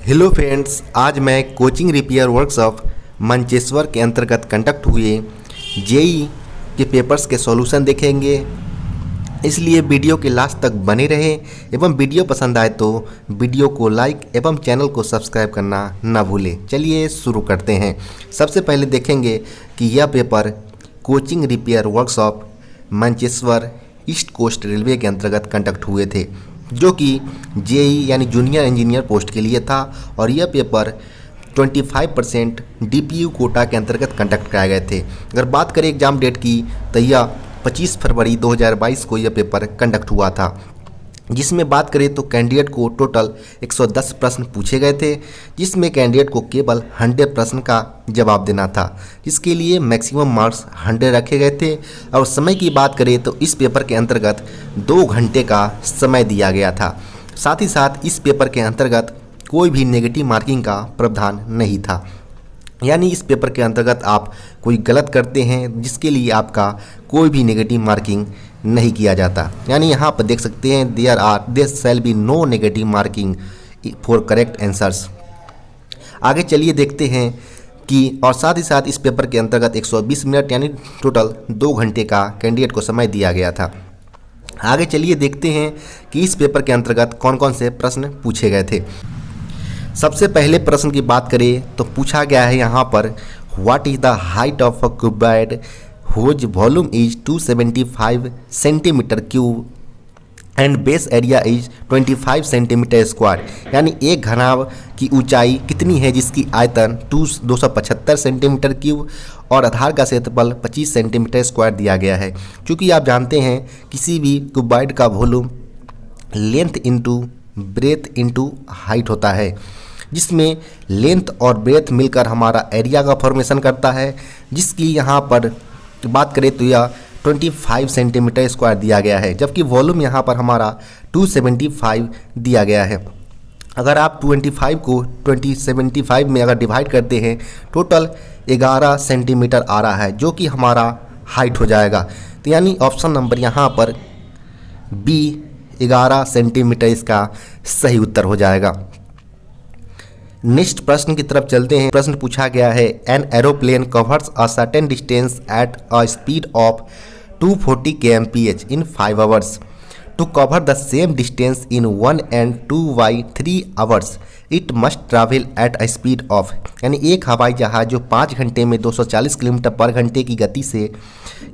Hello friends, आज मैं coaching repair workshop Mancheswar के अंतर्गत कंडक्ट हुए जेई के पेपर्स के सॉल्यूशन देखेंगे। इसलिए वीडियो के लास्ट तक बने रहें एवं वीडियो पसंद आए तो वीडियो को लाइक एवं चैनल को सब्सक्राइब करना ना भूलें। चलिए शुरू करते हैं। सबसे पहले देखेंगे कि यह paper coaching repair workshop Mancheswar East Coast Railway के अंतर्गत कंडक्ट हुए थे, जो कि जेई यानी जूनियर इंजीनियर पोस्ट के लिए था। और यह पेपर 25% डीपीयू कोटा के अंतर्गत कंडक्ट कराए गए थे। अगर बात करें एग्ज़ाम डेट की तो यह 25 फरवरी 2022 को यह पेपर कंडक्ट हुआ था, जिसमें बात करें तो कैंडिडेट को टोटल 110 प्रश्न पूछे गए थे, जिसमें कैंडिडेट को केवल 100 प्रश्न का जवाब देना था, जिसके लिए मैक्सिमम मार्क्स 100 रखे गए थे। और समय की बात करें तो इस पेपर के अंतर्गत 2 घंटे का समय दिया गया था। साथ ही साथ इस पेपर के अंतर्गत कोई भी नेगेटिव मार्किंग का प्रावधान नहीं था, यानी इस पेपर के अंतर्गत आप कोई गलत करते हैं जिसके लिए आपका कोई भी नेगेटिव मार्किंग नहीं किया जाता। यानी यहाँ पर देख सकते हैं there shall be no negative marking for correct answers. आगे चलिए देखते हैं कि और साथ ही साथ इस पेपर के अंतर्गत 120 मिनट यानी टोटल 2 घंटे का कैंडिडेट को समय दिया गया था। आगे चलिए देखते हैं कि इस पेपर के अंतर्गत कौन कौन से प्रश्न पूछे गए थे। सबसे पहले प्रश्न की बात करें तो पूछा गया है यहाँ पर what is the height of a cuboid whose volume is 275 centimetre cube and base area is 25 centimetre square. यानी एक घनाभ की ऊंचाई कितनी है जिसकी आयतन 275 सेंटीमीटर क्यूब और आधार का क्षेत्रफल 25 सेंटीमीटर स्क्वायर दिया गया है। क्योंकि आप जानते हैं किसी भी क्यूबॉइड का volume length into breadth into height होता है, जिसमें लेंथ और ब्रेथ मिलकर हमारा एरिया का फॉर्मेशन करता है, जिसकी यहाँ पर बात करें तो यह 25 सेंटीमीटर स्क्वायर दिया गया है, जबकि वॉल्यूम यहाँ पर हमारा 275 दिया गया है। अगर आप 25 को 275 में अगर डिवाइड करते हैं टोटल 11 सेंटीमीटर आ रहा है, जो कि हमारा हाइट हो जाएगा। तो यानी ऑप्शन नंबर यहाँ पर बी 11 सेंटीमीटर इसका सही उत्तर हो जाएगा। नेक्स्ट प्रश्न की तरफ चलते हैं। प्रश्न पूछा गया है an aeroplane covers a certain distance at a speed of 240 kmph in 5 hours to cover the same distance in 1 and 2 by 3 hours it must travel at a speed of. यानी एक हवाई जहाज जो 5 घंटे में 240 किलोमीटर पर घंटे की गति से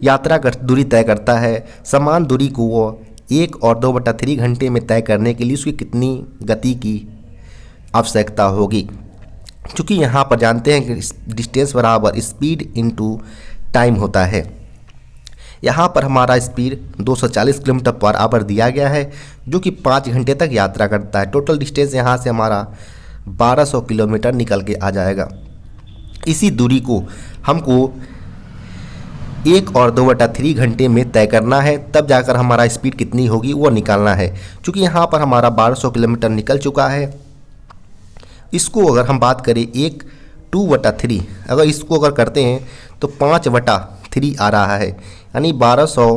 यात्रा दूरी तय करता है, समान दूरी को वो 1 और 2/3 घंटे में तय करने के लिए उसकी कितनी गति की आवश्यकता होगी। क्योंकि यहाँ पर जानते हैं कि डिस्टेंस बराबर स्पीड इनटू टाइम होता है। यहाँ पर हमारा स्पीड 240 किलोमीटर पर आवर दिया गया है, जो कि 5 घंटे तक यात्रा करता है। टोटल डिस्टेंस यहाँ से हमारा 1200 किलोमीटर निकल के आ जाएगा। इसी दूरी को हमको 1 और 2/3 घंटे में तय करना है, तब जाकर हमारा स्पीड कितनी होगी वो निकालना है। क्योंकि यहाँ पर हमारा 1200 किलोमीटर निकल चुका है, इसको अगर हम बात करें 2/3 अगर इसको अगर करते हैं तो 5/3 आ रहा है। यानी 1200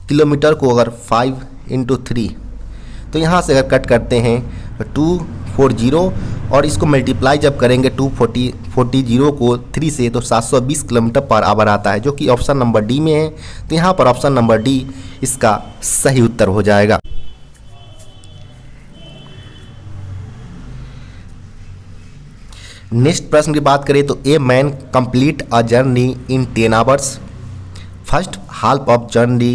किलोमीटर को अगर 5 × 3 तो यहाँ से अगर कट करते हैं 240 और इसको मल्टीप्लाई जब करेंगे 240 को 3 से तो 720 किलोमीटर पर आवर आता है, जो कि ऑप्शन नंबर डी में है। तो यहाँ पर ऑप्शन नंबर डी इसका सही उत्तर हो जाएगा। नेक्स्ट प्रश्न की बात करें तो a man complete a journey in 10 hours first half of journey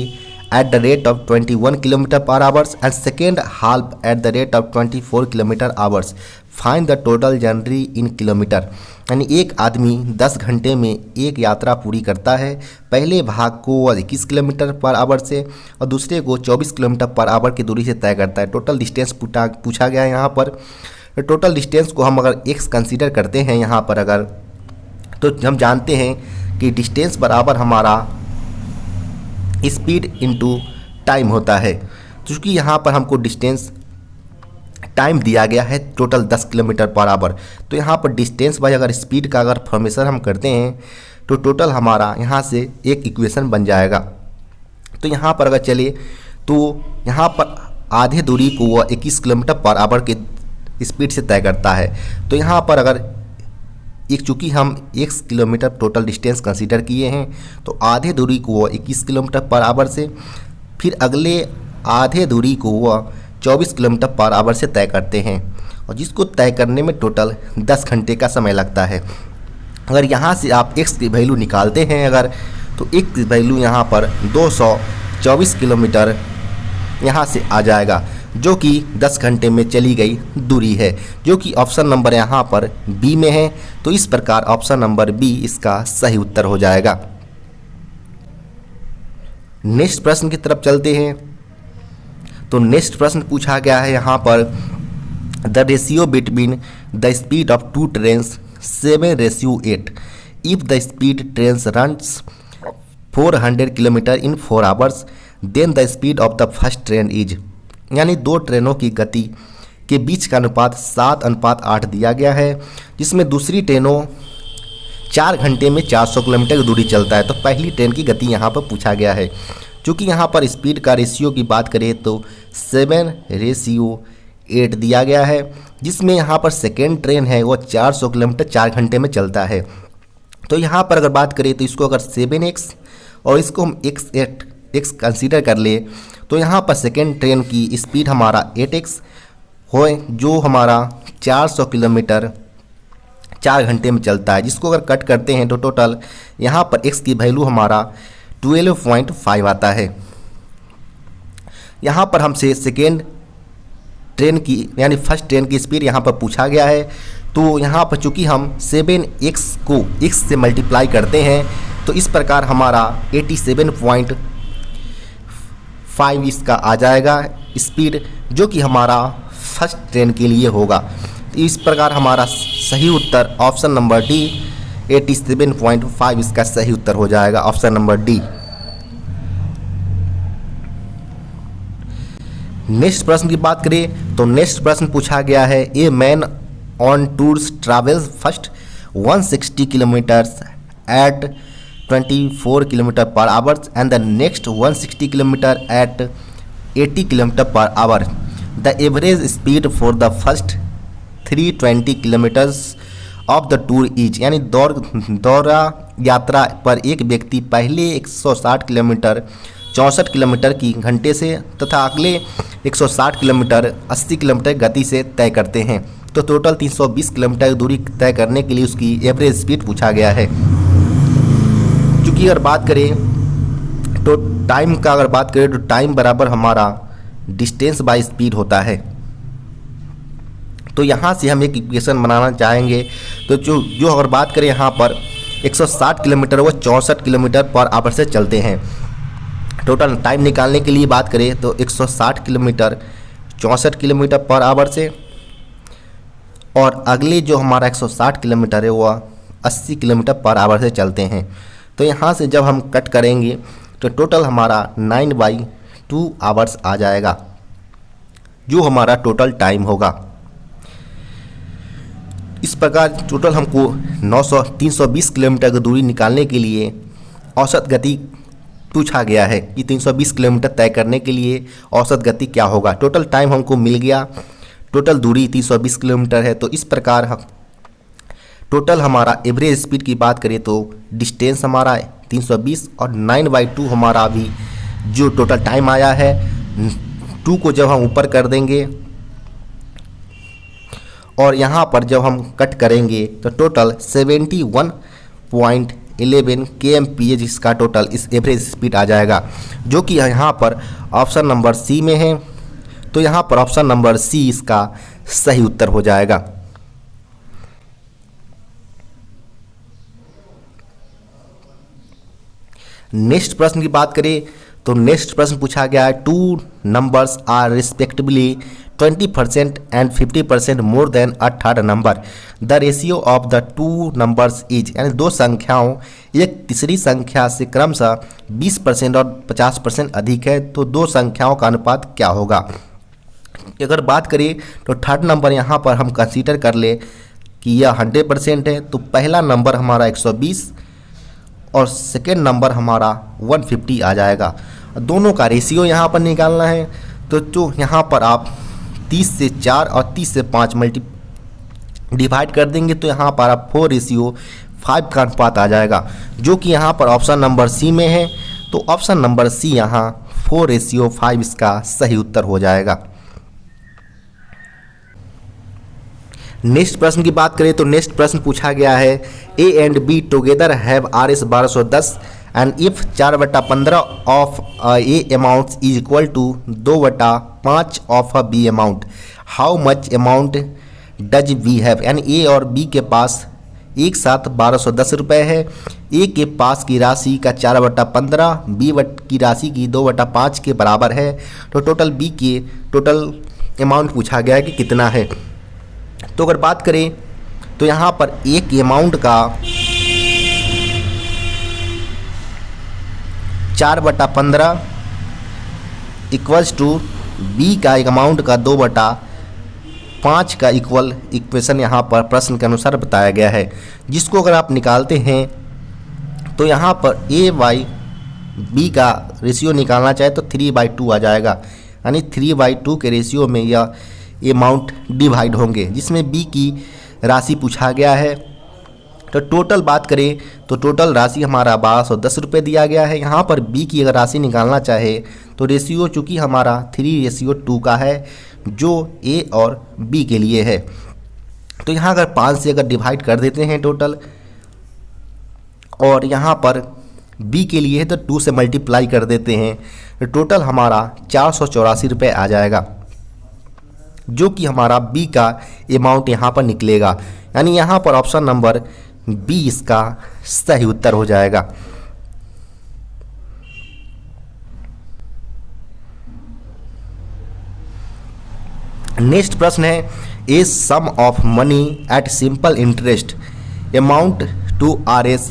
at the rate of 21 kilometre पर hours and second half at the rate of 24 kilometre hours find the total journey in kilometre. यानी एक आदमी 10 घंटे में एक यात्रा पूरी करता है। पहले भाग को 21 किलोमीटर पर आवर से और दूसरे को 24 किलोमीटर पर आवर की दूरी से तय करता है। टोटल डिस्टेंस पूछा गया है यहाँ पर। टोटल डिस्टेंस को हम अगर x कंसीडर करते हैं यहाँ पर अगर, तो हम जानते हैं कि डिस्टेंस बराबर हमारा स्पीड इनटू टाइम होता है। क्योंकि यहाँ पर हमको डिस्टेंस टाइम दिया गया है टोटल 10 किलोमीटर पर आवर, तो यहाँ पर डिस्टेंस बाय अगर स्पीड का अगर फॉर्मेशन हम करते हैं तो टोटल हमारा यहाँ से एक इक्वेशन बन जाएगा। तो यहाँ पर अगर चले तो यहाँ पर आधे दूरी को वह 21 किलोमीटर पर आवर के स्पीड से तय करता है। तो यहाँ पर अगर चूँकि हम 1 किलोमीटर टोटल डिस्टेंस कंसीडर किए हैं, तो आधे दूरी को वो 21 किलोमीटर पर आवर से, फिर अगले आधे दूरी को वह 24 किलोमीटर पर आवर से तय करते हैं, और जिसको तय करने में टोटल 10 घंटे का समय लगता है। अगर यहाँ से आप x की वैल्यू निकालते हैं अगर, तो x की वैल्यू यहाँ पर 224 किलोमीटर यहाँ से आ जाएगा, जो कि 10 घंटे में चली गई दूरी है, जो कि ऑप्शन नंबर यहाँ पर बी में है। तो इस प्रकार ऑप्शन नंबर बी इसका सही उत्तर हो जाएगा। नेक्स्ट प्रश्न की तरफ चलते हैं। तो नेक्स्ट प्रश्न पूछा गया है यहाँ पर, the ratio between the speed of two trains 7:8 if the speed trains runs 400 kilometre in 4 hours then the speed of the first train is, यानी दो ट्रेनों की गति के बीच का अनुपात 7:8 दिया गया है, जिसमें दूसरी ट्रेनों 4 घंटे में 400 किलोमीटर की दूरी चलता है। तो पहली ट्रेन की गति यहाँ पर पूछा गया है। चूँकि यहाँ पर स्पीड का रेशियो की बात करें तो 7:8 दिया गया है, जिसमें यहाँ पर सेकेंड ट्रेन है वो 400 किलोमीटर 4 घंटे में चलता है। तो यहाँ पर अगर बात करें तो इसको अगर 7x और इसको हम x कंसीडर कर ले, तो यहाँ पर सेकेंड ट्रेन की स्पीड हमारा 8x हो, जो हमारा 400 किलोमीटर 4 घंटे में चलता है। जिसको अगर कट करते हैं तो टोटल यहाँ पर x की वैल्यू हमारा 12.5 आता है। यहाँ पर हमसे सेकेंड ट्रेन की यानी फर्स्ट ट्रेन की स्पीड यहाँ पर पूछा गया है। तो यहाँ पर चूँकि हम 7x को x से मल्टीप्लाई करते हैं, तो इस प्रकार हमारा 87.5 इसका आ जाएगा स्पीड, जो कि हमारा फर्स्ट ट्रेन के लिए होगा। तो इस प्रकार हमारा सही उत्तर ऑप्शन नंबर डी 87.5 इसका सही उत्तर हो जाएगा, ऑप्शन नंबर डी। नेक्स्ट प्रश्न की बात करें तो नेक्स्ट प्रश्न पूछा गया है, a man on tours travels first 160 kilometres at 24 kilometre per hour and the next 160 kilometre at 80 kilometre per hour. The average speed for the first 320 kilometres of the tour is, यानी दौरा यात्रा पर एक व्यक्ति पहले 160 किलोमीटर 64 किलोमीटर की घंटे से तथा अगले 160 किलोमीटर 80 किलोमीटर गति से तय करते हैं। तो टोटल 320 किलोमीटर की दूरी तय करने के लिए उसकी एवरेज स्पीड पूछा गया है। चूँकि अगर बात करें तो टाइम का अगर बात करें तो टाइम बराबर हमारा डिस्टेंस बाय स्पीड होता है। तो यहाँ से हम एक इक्वेशन बनाना चाहेंगे। तो जो अगर बात करें यहाँ पर 160 किलोमीटर वो 64 किलोमीटर पर आवर से चलते हैं। टोटल टाइम निकालने के लिए बात करें तो 160 किलोमीटर 64 किलोमीटर पर आवर से, और अगले जो हमारा 160 किलोमीटर है वह 80 किलोमीटर पर आवर से चलते हैं। तो यहाँ से जब हम कट करेंगे तो टोटल हमारा 9/2 आवर्स आ जाएगा, जो हमारा टोटल टाइम होगा। इस प्रकार टोटल हमको 320 किलोमीटर की दूरी निकालने के लिए औसत गति पूछा गया है कि 320 किलोमीटर तय करने के लिए औसत गति क्या होगा। टोटल टाइम हमको मिल गया, टोटल दूरी 320 किलोमीटर है। तो इस प्रकार टोटल हमारा एवरेज स्पीड की बात करें तो डिस्टेंस हमारा 320 और 9/2 हमारा अभी जो टोटल टाइम आया है, 2 को जब हम ऊपर कर देंगे और यहाँ पर जब हम कट करेंगे तो टोटल 71.11 kmph इसका टोटल इस एवरेज स्पीड आ जाएगा, जो कि यहाँ पर ऑप्शन नंबर सी में है। तो यहाँ पर ऑप्शन नंबर सी इसका सही उत्तर हो जाएगा। नेक्स्ट प्रश्न की बात करें तो नेक्स्ट प्रश्न पूछा गया है, 2 numbers are respectively 20% and 50% more than a third number. The ratio of the 2 numbers is, यानी दो संख्याओं एक तीसरी संख्या से क्रमशः 20% और 50% अधिक है, तो दो संख्याओं का अनुपात क्या होगा। अगर बात करें तो थर्ड नंबर यहाँ पर हम कंसीडर कर ले कि यह 100% है, तो पहला नंबर हमारा 120 और सेकेंड नंबर हमारा 150 आ जाएगा। दोनों का रेशियो यहाँ पर निकालना है। तो जो यहाँ पर आप 30 से 4 और 30 से 5 डिवाइड कर देंगे तो यहाँ पर आप 4:5 का अनुपात आ जाएगा, जो कि यहाँ पर ऑप्शन नंबर सी में है। तो ऑप्शन नंबर सी यहाँ 4:5 इसका सही उत्तर हो जाएगा। नेक्स्ट प्रश्न की बात करें तो नेक्स्ट प्रश्न पूछा गया है A and B together have RS 1210 and if 4/15 of A amount is equal to 2/5 of B amount, how much amount does B have. यानी ए और बी के पास एक साथ 1210 रुपये है। ए के पास की राशि का 4/15 बी की राशि की 2/5 के बराबर है। तो टोटल बी के टोटल अमाउंट पूछा गया है कि कितना है। तो अगर बात करें तो यहाँ पर ए के अमाउंट का 4/15 इक्वल्स टू बी का एक अमाउंट का 2/5 का इक्वल इक्वेशन यहाँ पर प्रश्न के अनुसार बताया गया है, जिसको अगर आप निकालते हैं तो यहाँ पर ए बाई बी का रेशियो निकालना चाहे तो 3/2 आ जाएगा। यानी 3/2 के रेशियो में यह अमाउंट डिवाइड होंगे, जिसमें बी की राशि पूछा गया है। तो टोटल बात करें तो टोटल राशि हमारा 1210 रुपये दिया गया है। यहाँ पर बी की अगर राशि निकालना चाहे तो रेशियो चूँकि हमारा 3:2 का है, जो ए और बी के लिए है। तो यहाँ अगर 5 से अगर डिवाइड कर देते हैं टोटल, और यहाँ पर बी के लिए है तो 2 से मल्टीप्लाई कर देते हैं, तो टोटल हमारा 484 रुपये आ जाएगा, जो कि हमारा बी का अमाउंट यहाँ पर निकलेगा। यानी यहाँ पर ऑप्शन नंबर बी इसका सही उत्तर हो जाएगा। नेक्स्ट प्रश्न है a sum of money at simple interest amount to RS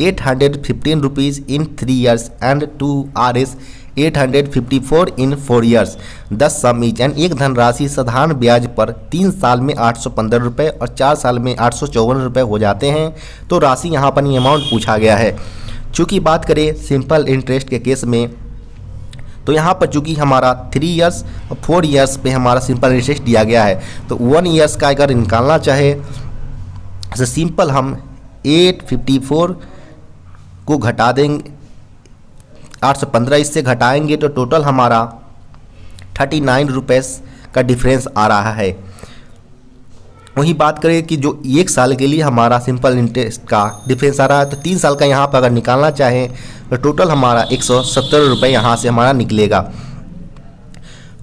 815 rupees in 3 years and to RS 854 in 4 years। 10 sum each and एक धनराशि साधारण ब्याज पर 3 साल में 815 रुपये और 4 साल में 854 रुपये हो जाते हैं। तो राशि यहाँ पर ये अमाउंट पूछा गया है। चूँकि बात करें सिंपल इंटरेस्ट के केस में, तो यहाँ पर चूँकि हमारा 3 years और 4 years पे हमारा सिंपल इंटरेस्ट दिया गया है, तो 1 years का अगर निकालना चाहे तो सिंपल हम 854 को घटा देंगे, 815 इससे घटाएंगे तो टोटल हमारा 39 रुपये का डिफरेंस आ रहा है। वही बात करें कि जो 1 साल के लिए हमारा सिंपल इंटरेस्ट का डिफरेंस आ रहा है, तो 3 साल का यहाँ पर अगर निकालना चाहें तो टोटल हमारा 170 रुपये यहाँ से हमारा निकलेगा,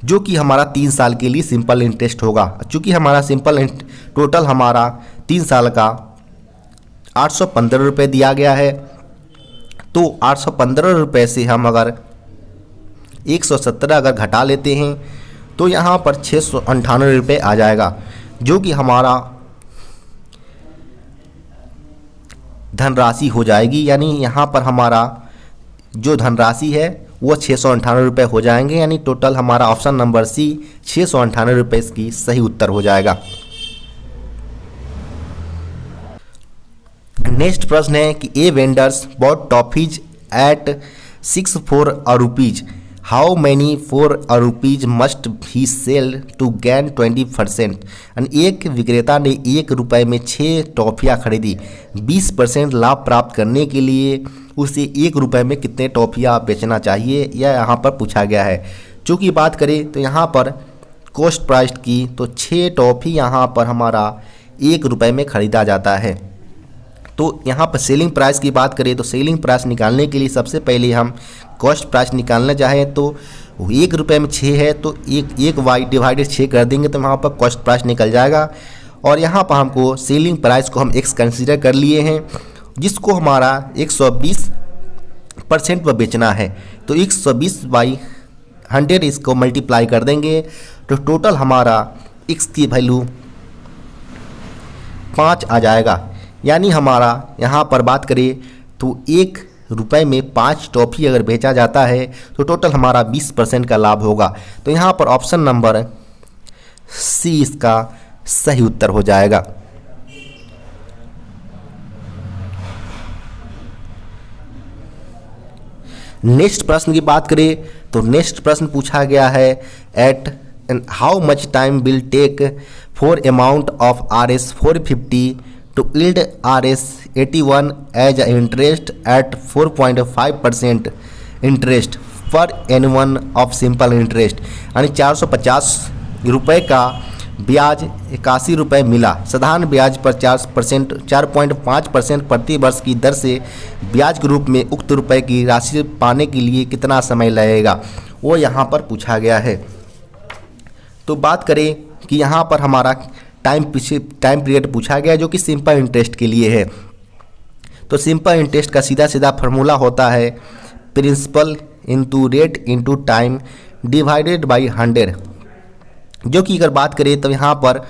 जो कि हमारा 3 साल के लिए सिंपल इंटरेस्ट होगा। चूँकि हमारा सिंपल टोटल हमारा 3 साल का 815 रुपये दिया गया है, तो 815 रुपये से हम अगर 170 अगर घटा लेते हैं तो यहाँ पर 698 रुपये आ जाएगा, जो कि हमारा धनराशि हो जाएगी। यानी यहाँ पर हमारा जो धनराशि है वो 698 रुपये हो जाएंगे। यानी टोटल हमारा ऑप्शन नंबर सी 698 रुपये इसकी सही उत्तर हो जाएगा। नेक्स्ट प्रश्न है कि a vendors bought toffees at 6 4 rupees, how many 4 rupees must he sell to gain 20%। एक विक्रेता ने 1 रुपये में 6 टॉफ़ियाँ खरीदी। 20% लाभ प्राप्त करने के लिए उसे 1 रुपये में कितने टॉफ़ियाँ बेचना चाहिए, यह यहाँ पर पूछा गया है। चूँकि बात करें तो यहाँ पर कॉस्ट प्राइस की, तो 6 टॉफ़ी यहाँ पर हमारा 1 रुपये में ख़रीदा जाता है। तो यहाँ पर सेलिंग प्राइस की बात करें तो सेलिंग प्राइस निकालने के लिए सबसे पहले हम कॉस्ट प्राइस निकालना चाहें तो 1 रुपये में 6 है, तो 1 वाई डिवाइडेड 6 कर देंगे तो वहाँ पर कॉस्ट प्राइस निकल जाएगा। और यहाँ पर हमको सेलिंग प्राइस को हम एक्स कंसीडर कर लिए हैं, जिसको हमारा 120% पर बेचना है। तो 120/100 इसको मल्टीप्लाई कर देंगे तो टोटल हमारा एक्स की वैल्यू 5 आ जाएगा। यानी हमारा यहाँ पर बात करें तो 1 रुपये में 5 टॉफ़ी अगर बेचा जाता है तो टोटल हमारा 20% का लाभ होगा। तो यहाँ पर ऑप्शन नंबर सी इसका सही उत्तर हो जाएगा। नेक्स्ट प्रश्न की बात करें तो नेक्स्ट प्रश्न पूछा गया है at how much time will take for amount of RS 450 to yield RS 81 as a interest at 4.5% interest per annum of simple interest, यानी 450 रुपये का ब्याज 81 रुपये मिला। साधारण ब्याज पर 4.5% प्रति वर्ष की दर से ब्याज के रूप में उक्त रुपये की राशि पाने के लिए कितना समय लगेगा, वो यहाँ पर पूछा गया है। तो बात करें कि यहाँ पर हमारा टाइम पीरियड पूछा गया जो कि सिंपल इंटरेस्ट के लिए है। तो सिंपल इंटरेस्ट का सीधा सीधा फार्मूला होता है principal into rate into time divided by 100, जो कि अगर बात करें तो यहाँ पर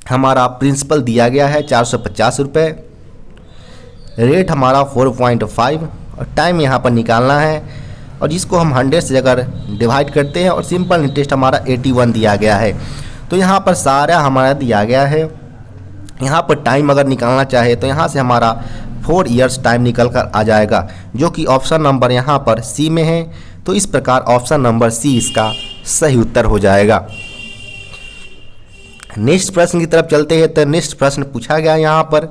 हमारा प्रिंसिपल दिया गया है 450 रुपये, रेट हमारा 4.5 और टाइम यहाँ पर निकालना है, और जिसको हम 100 से अगर डिवाइड करते हैं, और सिंपल इंटरेस्ट हमारा 81 दिया गया है। तो यहाँ पर सारा हमारा दिया गया है। यहाँ पर टाइम अगर निकालना चाहे तो यहाँ से हमारा 4 इयर्स टाइम निकल कर आ जाएगा, जो कि ऑप्शन नंबर यहाँ पर सी में है। तो इस प्रकार ऑप्शन नंबर सी इसका सही उत्तर हो जाएगा। नेक्स्ट प्रश्न की तरफ चलते हैं। तो नेक्स्ट प्रश्न पूछा गया यहाँ पर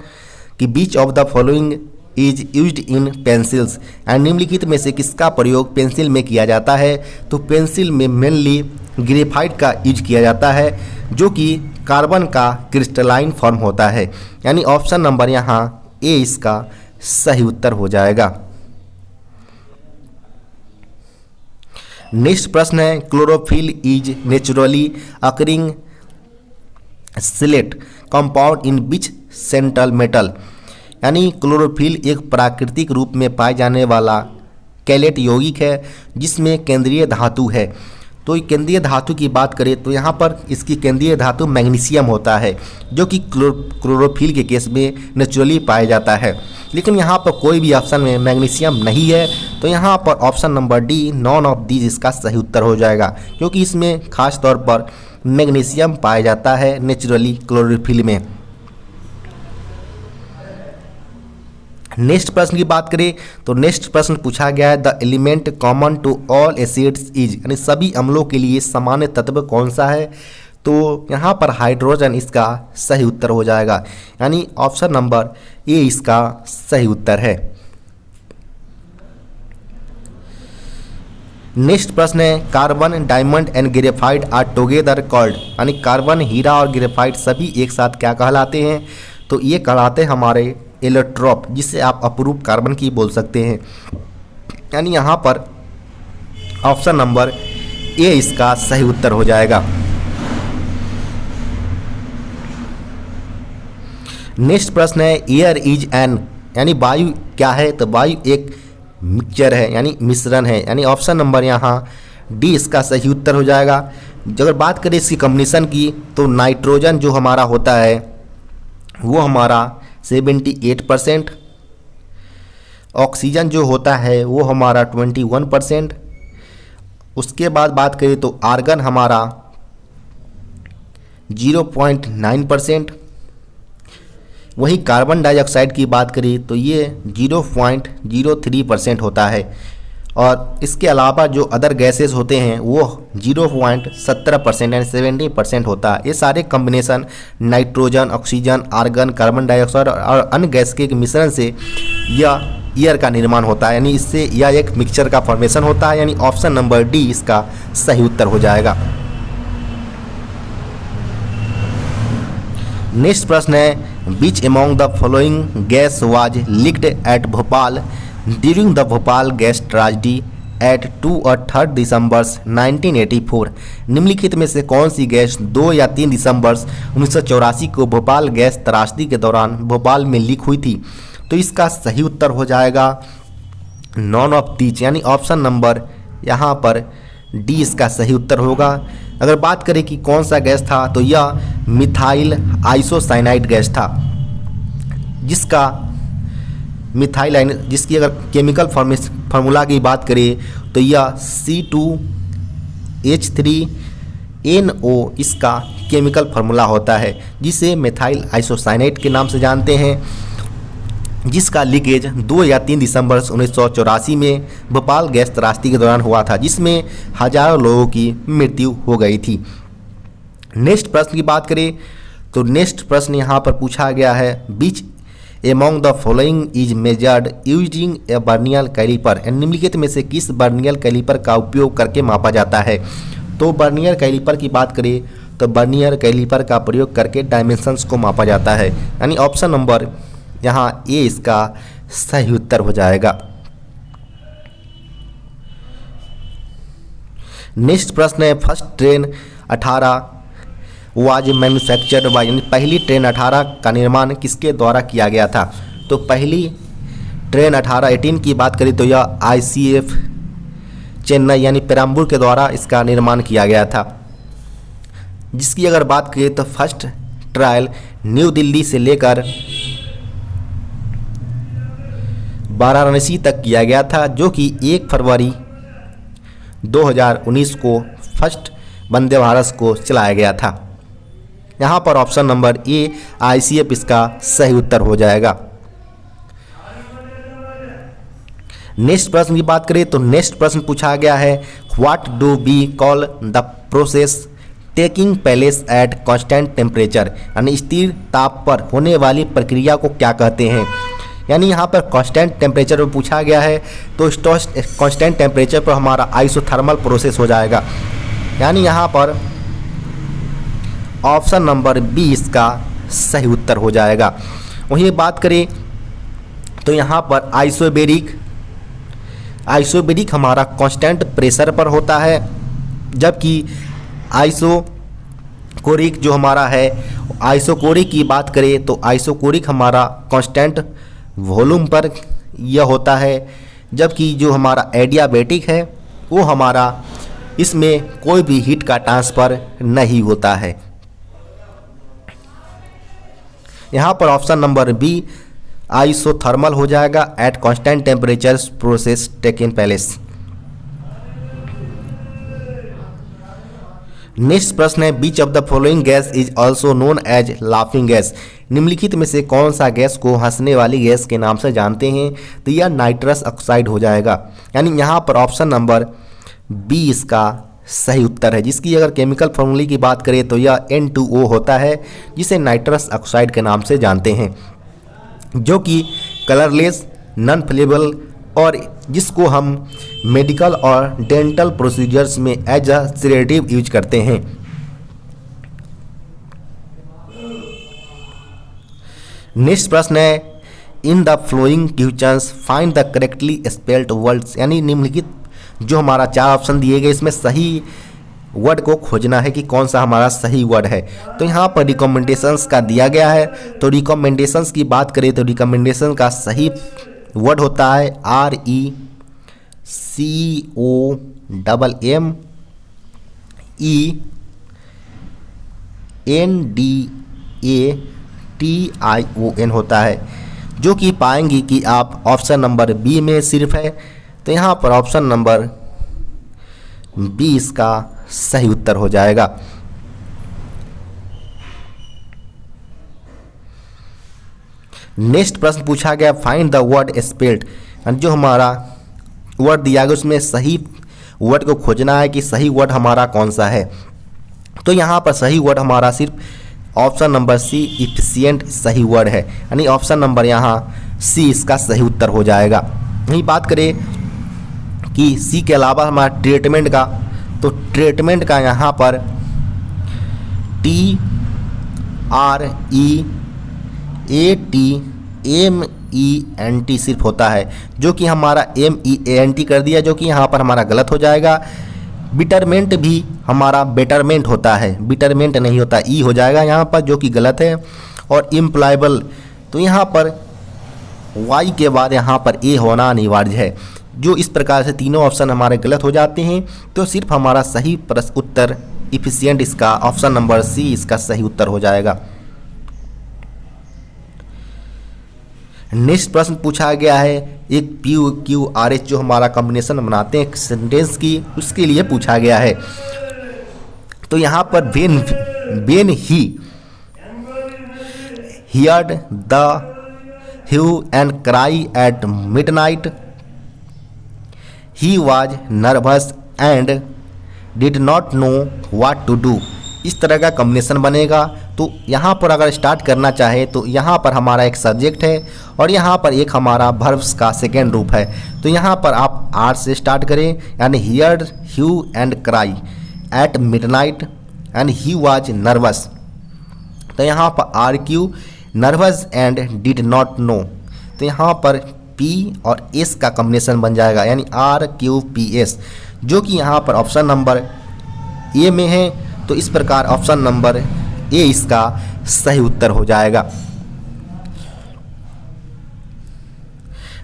कि which of the following is used in pencils, and निम्नलिखित में से किसका प्रयोग पेंसिल में किया जाता है। तो पेंसिल में मेनली ग्रेफाइट का यूज किया जाता है, जो कि कार्बन का क्रिस्टलाइन फॉर्म होता है, यानी ऑप्शन नंबर यहाँ ए इसका सही उत्तर हो जाएगा। नेक्स्ट प्रश्न है chlorophyll is naturally occurring chelate compound in which central metal, यानी क्लोरोफिल एक प्राकृतिक रूप में पाए जाने वाला कैलेट यौगिक है जिसमें केंद्रीय धातु है। तो केंद्रीय धातु की बात करें तो यहाँ पर इसकी केंद्रीय धातु मैग्नीशियम होता है, जो कि क्लोरोफिल के केस में नेचुरली पाया जाता है। लेकिन यहाँ पर कोई भी ऑप्शन में मैग्नीशियम नहीं है, तो यहाँ पर option number D none of these इसका सही उत्तर हो जाएगा, क्योंकि इसमें खास तौर पर मैग्नीशियम पाया जाता है नेचुरली क्लोरोफिल में। नेक्स्ट प्रश्न की बात करें तो नेक्स्ट प्रश्न पूछा गया है the element common to all acids is, यानी सभी अम्लों के लिए सामान्य तत्व कौन सा है। तो यहाँ पर हाइड्रोजन इसका सही उत्तर हो जाएगा, यानी ऑप्शन नंबर ए इसका सही उत्तर है। नेक्स्ट प्रश्न है carbon diamond and graphite are together called, यानी कार्बन हीरा और ग्रेफाइट सभी एक साथ क्या कहलाते हैं। तो ये कहलाते हैं हमारे एलोट्रोप, जिसे आप अपरूप कार्बन की बोल सकते हैं, यानी यहाँ पर ऑप्शन नंबर ए इसका सही उत्तर हो जाएगा। नेक्स्ट प्रश्न है एयर इज एन, यानी वायु क्या है। तो वायु एक मिक्सचर है, यानी मिश्रण है, यानी ऑप्शन नंबर यहाँ डी इसका सही उत्तर हो जाएगा। अगर बात करें इसकी कॉम्बिनेशन की तो नाइट्रोजन जो हमारा होता है वो हमारा 78%, ऑक्सीजन जो होता है वो हमारा 21%, उसके बाद बात करें तो आर्गन हमारा 0.9%, वही कार्बन डाइऑक्साइड की बात करें तो ये 0.03% होता है, और इसके अलावा जो अदर गैसेस होते हैं वो 0.17% यानी 70% होता है। ये सारे combination nitrogen, oxygen, argon, carbon dioxide और अन्य गैस के मिश्रण से यह एयर का निर्माण होता है, यानी इससे यह एक मिक्सचर का फॉर्मेशन होता है, यानी ऑप्शन नंबर डी इसका सही उत्तर हो जाएगा। नेक्स्ट प्रश्न है which among the following gas was leaked at Bhopal during the Bhopal gas tragedy at 2 और 3 दिसंबर 1984, निम्नलिखित में से कौन सी गैस 2 या 3 दिसंबर 1984 को भोपाल गैस त्रासदी के दौरान भोपाल में लीक हुई थी। तो इसका सही उत्तर हो जाएगा नॉन ऑफ दीज, यानी ऑप्शन नंबर यहाँ पर डी इसका सही उत्तर होगा। अगर बात करें कि कौन सा गैस था तो यह मिथाइल आइसोसाइनाइड गैस था, जिसकी अगर केमिकल फार्मूला की बात करें तो यह C2H3NO इसका केमिकल फार्मूला होता है, जिसे मिथाइल आइसोसाइनेट के नाम से जानते हैं। जिसका लीकेज 2 या 3 दिसंबर 1984 में भोपाल गैस त्रासदी के दौरान हुआ था, जिसमें हजारों लोगों की मृत्यु हो गई थी। नेक्स्ट प्रश्न की बात करें तो नेक्स्ट प्रश्न यहाँ पर पूछा गया है, which among the following is measured using a vernier caliper. निम्नलिखित में से किस बर्नियल कैलिपर का उपयोग करके मापा जाता है। तो बर्नियर कैलिपर की बात करें तो बर्नियर कैलिपर का प्रयोग करके डायमेंशंस को मापा जाता है, यानी ऑप्शन नंबर यहाँ ए इसका सही उत्तर हो जाएगा। नेक्स्ट प्रश्न है, first train 18 was manufactured by, यानी पहली ट्रेन 18 का निर्माण किसके द्वारा किया गया था। तो पहली ट्रेन 18 की बात करें तो यह ICF चेन्नई यानी पेराम्बूर के द्वारा इसका निर्माण किया गया था। जिसकी अगर बात करें तो फर्स्ट ट्रायल न्यू दिल्ली से लेकर वाराणसी तक किया गया था, जो कि 1 फरवरी 2019 को फर्स्ट वंदे भारत को चलाया गया था। यहाँ पर ऑप्शन नंबर ए ICF इसका सही उत्तर हो जाएगा। नेक्स्ट प्रश्न की बात करें तो नेक्स्ट प्रश्न पूछा गया है, what do we call the process taking place at constant temperature, यानी स्थिर ताप पर होने वाली प्रक्रिया को क्या कहते हैं। यानी यहाँ पर कांस्टेंट टेम्परेचर पर पूछा गया है, तो कांस्टेंट टेम्परेचर पर हमारा आइसोथर्मल प्रोसेस हो जाएगा। यानी यहाँ पर ऑप्शन नंबर बी इसका सही उत्तर हो जाएगा। वहीं बात करें तो यहाँ पर आइसोबेरिक हमारा कांस्टेंट प्रेशर पर होता है, जबकि आइसोकोरिक जो हमारा है, आइसोकोरिक की बात करें तो आइसोकोरिक हमारा कांस्टेंट वॉल्यूम पर यह होता है, जबकि जो हमारा एडियाबेटिक है वो हमारा इसमें कोई भी हीट का ट्रांसफ़र नहीं होता है। यहाँ पर ऑप्शन नंबर बी आइसोथर्मल हो जाएगा, at constant temperature process taking place. Next प्रश्न है, which of the following gas is also known as laughing gas. निम्नलिखित में से कौन सा गैस को हंसने वाली गैस के नाम से जानते हैं। तो यह नाइट्रस ऑक्साइड हो जाएगा। यानी यहाँ पर ऑप्शन नंबर बी इसका सही उत्तर है, जिसकी अगर केमिकल फॉर्मूले की बात करें तो यह N2O होता है, जिसे नाइट्रस ऑक्साइड के नाम से जानते हैं, जो कि कलरलेस, नॉन फ्लेमेबल और जिसको हम मेडिकल और डेंटल प्रोसीजर्स में एज अ सेडेटिव यूज करते हैं। नेक्स्ट प्रश्न है, in the flowing questions find the correctly spelled words. यानी निम्नलिखित जो हमारा 4 ऑप्शन दिए गए, इसमें सही वर्ड को खोजना है कि कौन सा हमारा सही वर्ड है। तो यहाँ पर रिकमेंडेशंस का दिया गया है, तो रिकमेंडेशंस की बात करें तो रिकमेंडेशन का सही वर्ड होता है RECOMMENDATION होता है, जो कि पाएंगी कि आप ऑप्शन नंबर बी में सिर्फ है। तो यहाँ पर ऑप्शन नंबर बी इसका सही उत्तर हो जाएगा। नेक्स्ट प्रश्न पूछा गया, फाइंड द वर्ड स्पेल्ड। जो हमारा वर्ड दिया गया उसमें सही वर्ड को खोजना है कि सही वर्ड हमारा कौन सा है। तो यहाँ पर सही वर्ड हमारा सिर्फ ऑप्शन नंबर सी इफिशिएंट सही वर्ड है, यानी ऑप्शन नंबर यहाँ सी इसका सही उत्तर हो जाएगा। यही बात करें कि सी के अलावा हमारा ट्रीटमेंट का, तो ट्रीटमेंट का यहाँ पर TREATMENT सिर्फ होता है, जो कि हमारा MEANT कर दिया, जो कि यहाँ पर हमारा गलत हो जाएगा। बिटरमेंट भी हमारा बेटरमेंट होता है, बिटरमेंट नहीं होता, ई हो जाएगा यहाँ पर, जो कि गलत है। और इम्प्लॉयबल, तो यहाँ पर वाई के बाद यहाँ पर ए होना अनिवार्य है। जो इस प्रकार से तीनों ऑप्शन हमारे गलत हो जाते हैं, तो सिर्फ हमारा सही उत्तर इफिशिएंट इसका ऑप्शन नंबर सी इसका सही उत्तर हो जाएगा। नेक्स्ट प्रश्न पूछा गया है, एक PQRS जो हमारा कॉम्बिनेशन बनाते हैं सेंटेंस की, उसके लिए पूछा गया है। तो यहाँ पर when he heard the hue and cry at midnight, he was nervous and did not know what to do. इस तरह का कॉम्बिनेशन बनेगा। तो यहाँ पर अगर स्टार्ट करना चाहे तो यहाँ पर हमारा एक सब्जेक्ट है और यहाँ पर एक हमारा वर्ब्स का सेकेंड रूप है। तो यहाँ पर आप आर से स्टार्ट करें, यानी hear hue and cry at midnight and he was nervous. तो यहाँ पर आर क्यू nervous and did not know, तो यहाँ पर पी और एस का कॉम्बिनेशन बन जाएगा, यानी आर क्यू पी एस, जो कि यहाँ पर ऑप्शन नंबर ए में है। तो इस प्रकार ऑप्शन नंबर ए इसका सही उत्तर हो जाएगा।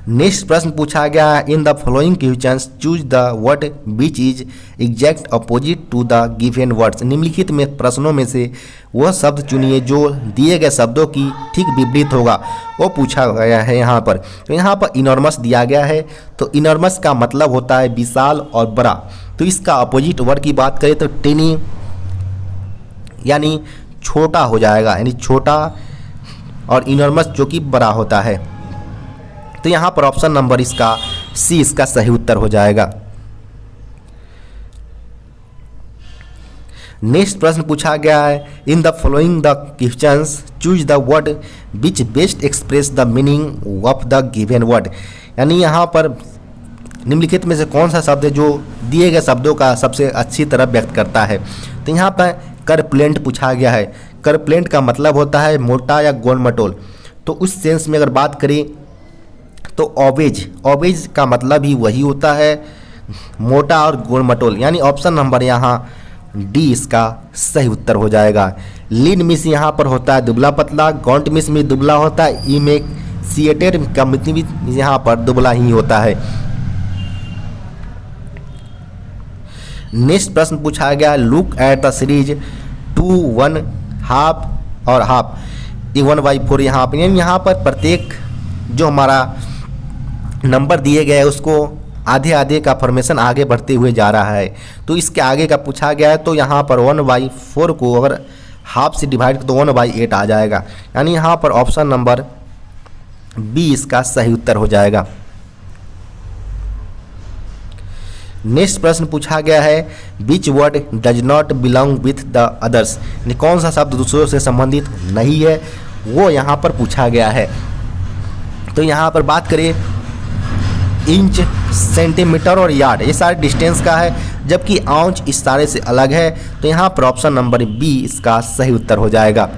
नेक्स्ट प्रश्न पूछा गया है, in the following questions choose the word which is exact opposite to the given words. निम्नलिखित में प्रश्नों में से वह शब्द चुनिए जो दिए गए शब्दों की ठीक विपरीत होगा, वो पूछा गया है यहाँ पर। तो यहाँ पर इनॉर्मस दिया गया है, तो इनॉर्मस का मतलब होता है विशाल और बड़ा। तो इसका अपोजिट वर्ड की बात करें तो टिनी, यानी छोटा हो जाएगा, यानी छोटा, और इनॉर्मस जो कि बड़ा होता है। तो यहाँ पर ऑप्शन नंबर इसका सी इसका सही उत्तर हो जाएगा। नेक्स्ट प्रश्न पूछा गया है, in the following the questions choose the word which best express the meaning of the given word. यानी यहाँ पर निम्नलिखित में से कौन सा शब्द है जो दिए गए शब्दों का सबसे अच्छी तरह व्यक्त करता है। तो यहाँ पर करप्लेंट पूछा गया है। करप्लेंट का मतलब होता है मोटा या गोल मटोल। तो उस सेंस में अगर बात करें तो ओबेज, ओबेज का मतलब ही वही होता है, मोटा और गोल मटोल, यानी ऑप्शन नंबर यहाँ डी इसका सही उत्तर हो जाएगा। लीन मिस यहाँ पर होता है दुबला पतला, गॉन्ट मिस में दुबला होता है, इमेसिएटेड का मतलब यहाँ पर दुबला ही होता है। नेक्स्ट प्रश्न पूछा गया, look at the series 2 1 half और हाफ 1/4। यहाँ पर प्रत्येक जो हमारा नंबर दिए गए हैं उसको आधे आधे का फॉर्मेशन आगे बढ़ते हुए जा रहा है। तो इसके आगे का पूछा गया है, तो यहाँ पर 1/4 को अगर हाफ से डिवाइड तो 1/8 आ जाएगा, यानी यहाँ पर ऑप्शन नंबर बी इसका सही उत्तर हो जाएगा। नेक्स्ट प्रश्न पूछा गया है, which word does not belong with the others. कौन सा शब्द दूसरों से संबंधित नहीं है, वो यहाँ पर पूछा गया है। तो यहाँ पर बात करें इंच, सेंटीमीटर और यार्ड, ये सारे डिस्टेंस का है, जबकि आउंच इस सारे से अलग है। तो यहाँ पर ऑप्शन नंबर बी इसका सही उत्तर हो जाएगा।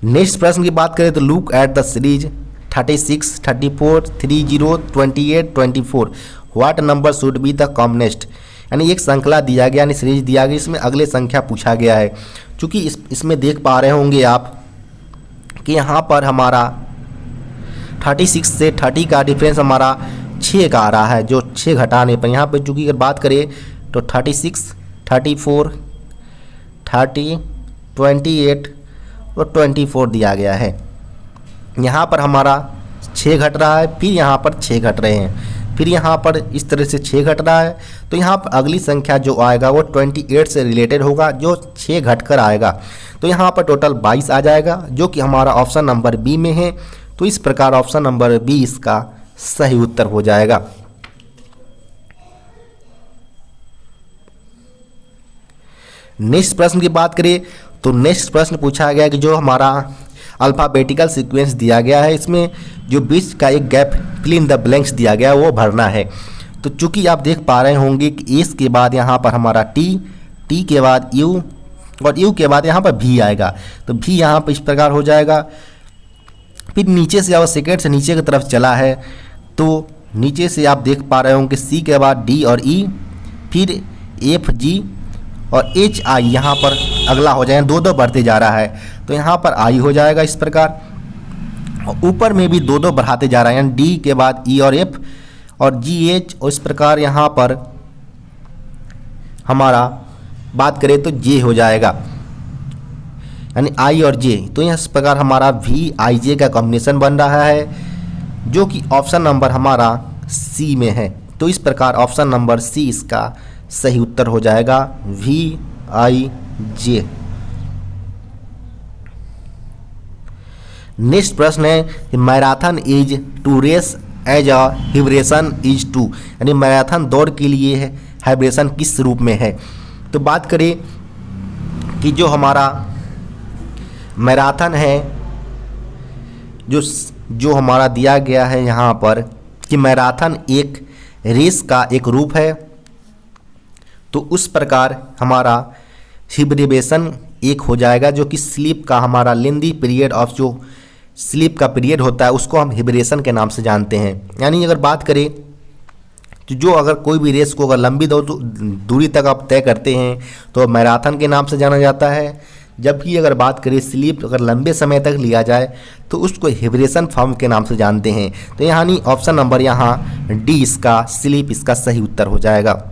नेक्स्ट प्रश्न की बात करें तो look at the series 36 34 30 28 24 what number should be the commonest. यानी एक श्रृंखला दिया गया, यानी सीरीज दिया गया, इसमें अगले संख्या पूछा गया है। चूँकि इसमें देख पा रहे होंगे आप कि यहाँ पर हमारा 36 से 30 का डिफरेंस हमारा 6 का आ रहा है, जो 6 घटाने पर यहाँ पर चूँकि अगर बात करें तो 36 34 30 28 और 24 दिया गया है। यहाँ पर हमारा 6 घट रहा है, फिर यहाँ पर 6 घट रहे हैं, फिर यहाँ पर इस तरह से 6 घट रहा है। तो यहाँ पर अगली संख्या जो आएगा वो 28 से रिलेटेड होगा, जो 6 घट कर आएगा। तो यहाँ पर टोटल 22 आ जाएगा, जो कि हमारा ऑप्शन नंबर बी में है। तो इस प्रकार ऑप्शन नंबर बी इसका सही उत्तर हो जाएगा। नेक्स्ट प्रश्न की बात करें तो नेक्स्ट प्रश्न पूछा गया कि जो हमारा अल्फ़ाबेटिकल सीक्वेंस दिया गया है, इसमें जो बीच का एक gap fill in the blanks दिया गया है वो भरना है। तो चूंकि आप देख पा रहे होंगे कि एस के बाद यहाँ पर हमारा टी के बाद यू और यू के बाद यहाँ पर भी आएगा। तो भी यहाँ पर इस प्रकार हो जाएगा। फिर नीचे से अब सेकेंड से नीचे की तरफ चला है, तो नीचे से आप देख पा रहे होंगे सी के बाद डी और ई, फिर एफ जी और एच आई यहाँ पर अगला हो जाएगा, दो बढ़ते जा रहा है। तो यहाँ पर आई हो जाएगा इस प्रकार, और ऊपर में भी दो बढ़ाते जा रहा है, यानी डी के बाद ई और एफ और जी एच, और इस प्रकार यहाँ पर हमारा बात करें तो जे हो जाएगा, यानी आई और जे। तो इस प्रकार हमारा वी आई जे का कॉम्बिनेशन बन रहा है, जो कि ऑप्शन नंबर हमारा सी में है। तो इस प्रकार ऑप्शन नंबर सी इसका सही उत्तर हो जाएगा, वी आई जे। नेक्स्ट प्रश्न है marathon is to race as a hibernation is to, यानी मैराथन दौड़ के लिए है हाइब्रेशन किस रूप में है। तो बात करें कि जो हमारा मैराथन है, जो हमारा दिया गया है यहाँ पर कि मैराथन एक रेस का एक रूप है, तो उस प्रकार हमारा हिब्रेशन एक हो जाएगा, जो कि स्लीप का हमारा लेंदी पीरियड ऑफ जो स्लीप का पीरियड होता है उसको हम हिब्रेशन के नाम से जानते हैं। यानी अगर बात करें तो जो अगर कोई भी रेस को अगर लंबी दूरी तक आप तय करते हैं तो मैराथन के नाम से जाना जाता है, जबकि अगर बात करें स्लीप अगर लंबे समय तक लिया जाए तो उसको हिब्रेशन फॉर्म के नाम से जानते हैं। तो यानी ऑप्शन नंबर यहाँ डी इसका स्लीप इसका सही उत्तर हो जाएगा।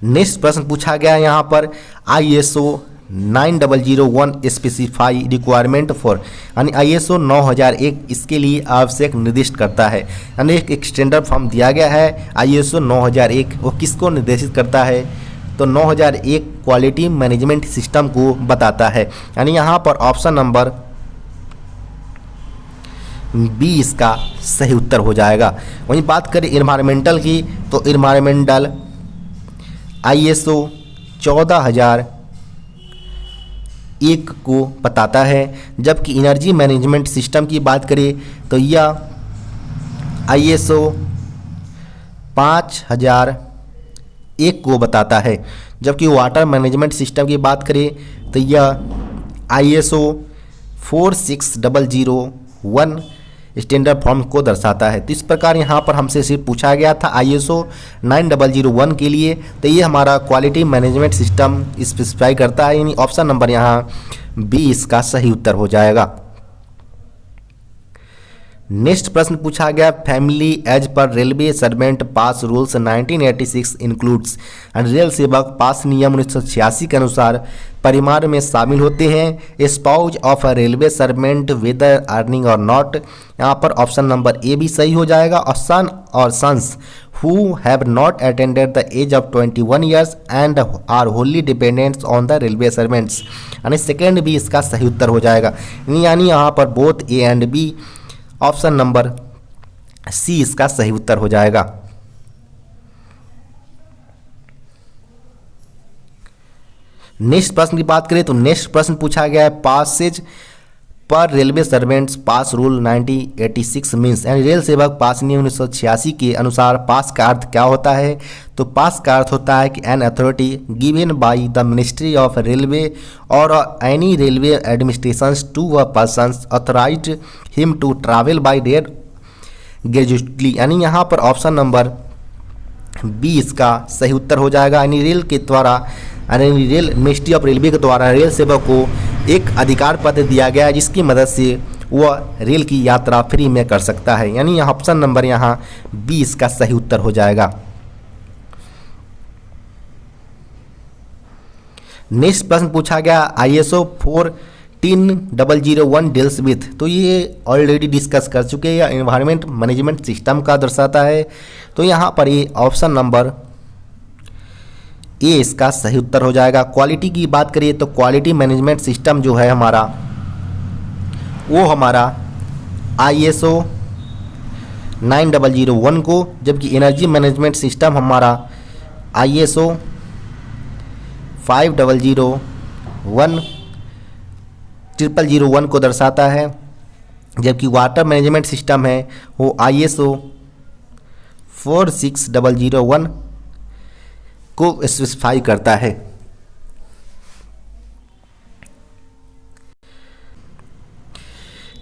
नेक्स्ट प्रश्न पूछा गया यहाँ पर ISO 9001 स्पेसिफाई रिक्वायरमेंट फॉर, यानी ISO 9001 इसके लिए आवश्यक निर्दिष्ट करता है, यानी एक स्टैंडर्ड फॉर्म दिया गया है ISO 9001, वो किसको निर्देशित करता है तो 9001 क्वालिटी मैनेजमेंट सिस्टम को बताता है। यानी यहाँ पर ऑप्शन नंबर बी इसका सही उत्तर हो जाएगा। वहीं बात करें इन्वायरमेंटल की तो इन्वायरमेंटल ISO 14001 को बताता है, जबकि एनर्जी मैनेजमेंट सिस्टम की बात करें तो यह ISO 5001 को बताता है, जबकि वाटर मैनेजमेंट सिस्टम की बात करें तो यह ISO 46001 स्टैंडर्ड फॉर्म को दर्शाता है। तो इस प्रकार यहाँ पर हमसे सिर्फ पूछा गया था ISO 9001 के लिए, तो ये हमारा क्वालिटी मैनेजमेंट सिस्टम स्पेसिफाई करता है, यानी ऑप्शन नंबर यहाँ बी इसका सही उत्तर हो जाएगा। नेक्स्ट प्रश्न पूछा गया family as per railway servant pass rules 1986 includes, rail सेवक पास नियम 1986 के अनुसार परिवार में शामिल होते हैं spouse of a railway servant whether earning और नॉट, यहाँ पर ऑप्शन नंबर ए भी सही हो जाएगा। और सन और sons who have not attained the age of 21 years and are wholly dependent on the railway servants, यानी सेकेंड भी इसका सही उत्तर हो जाएगा। यानी यहाँ पर both A and B, option number C इसका सही उत्तर हो जाएगा। नेक्स्ट प्रश्न की बात करें तो नेक्स्ट प्रश्न पूछा गया है पासेज पर रेलवे सर्वेंट्स पास रूल 1986 मीन्स, यानी रेल सेवक पास नियम 1986 के अनुसार पास का अर्थ क्या होता है तो पास का अर्थ होता है कि an authority given by the ministry of railway और any railway administration to a person authorised him to travel by rail gratuitously, यानी यहाँ पर ऑप्शन नंबर बी इसका सही उत्तर हो जाएगा। यानी रेल के द्वारा यानी रेल मिनिस्ट्री ऑफ रेलवे के द्वारा रेल सेवक को एक अधिकार पत्र दिया गया है जिसकी मदद से वह रेल की यात्रा फ्री में कर सकता है, यानी ऑप्शन नंबर यहाँ बी इसका सही उत्तर हो जाएगा। नेक्स्ट प्रश्न पूछा गया ISO 14001 डील्स विथ, तो ये ऑलरेडी डिस्कस कर चुके हैं, एनवायरनमेंट मैनेजमेंट सिस्टम का दर्शाता है, तो यहाँ पर ये ऑप्शन नंबर ए इसका सही उत्तर हो जाएगा। क्वालिटी की बात करिए तो क्वालिटी मैनेजमेंट सिस्टम जो है हमारा वो हमारा ISO 9001 को, जबकि एनर्जी मैनेजमेंट सिस्टम हमारा ISO 5001 को दर्शाता है, जबकि वाटर मैनेजमेंट सिस्टम है वो ISO 4601 को स्पेसिफाई करता है।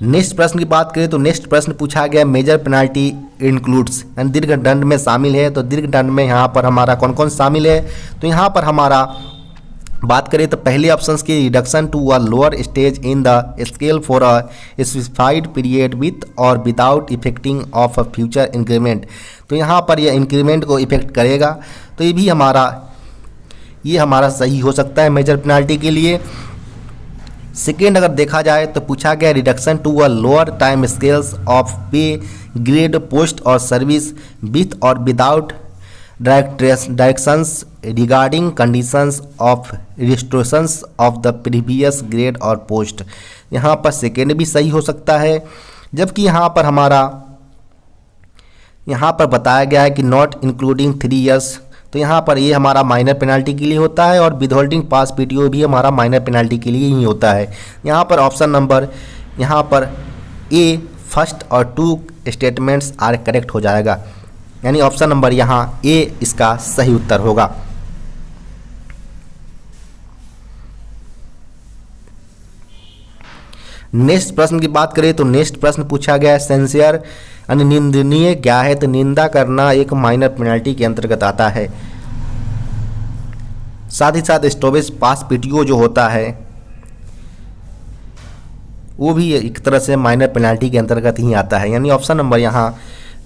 नेक्स्ट प्रश्न की बात करें तो नेक्स्ट प्रश्न पूछा गया मेजर पेनाल्टी इंक्लूड्स, यानी दीर्घ दंड में शामिल है, तो दीर्घ दंड में यहाँ पर हमारा कौन कौन शामिल है तो यहाँ पर हमारा बात करें तो पहले ऑप्शंस की reduction to a lower stage in the scale for a specified period with और without effecting of a future increment, तो यहाँ पर यह इंक्रीमेंट को इफेक्ट करेगा, तो ये हमारा सही हो सकता है मेजर पेनाल्टी के लिए। सेकेंड अगर देखा जाए तो पूछा गया reduction to a lower time scales of pay grade post और सर्विस विथ और without directions regarding conditions of restrictions of the previous grade और पोस्ट। यहाँ पर सेकेंड भी सही हो सकता है, जबकि यहाँ पर बताया गया है कि नॉट इंक्लूडिंग 3 इयर्स, तो यहाँ पर ये हमारा माइनर पेनाल्टी के लिए होता है और विदहोल्डिंग पास पीटीओ भी हमारा माइनर पेनाल्टी के लिए ही होता है। यहाँ पर ऑप्शन नंबर यहाँ पर ए फर्स्ट और 2 स्टेटमेंट्स आर करेक्ट हो जाएगा, यानी ऑप्शन नंबर यहाँ ए इसका सही उत्तर होगा। नेक्स्ट प्रश्न की बात करें तो नेक्स्ट प्रश्न पूछा गया है सेंसियर अनिंदनीय क्या है, तो निंदा करना एक माइनर पेनल्टी के अंतर्गत आता है। साथ ही साथ स्टॉपेज पास पीटीओ जो होता है वो भी एक तरह से माइनर पेनल्टी के अंतर्गत ही आता है, यानी ऑप्शन नंबर यहाँ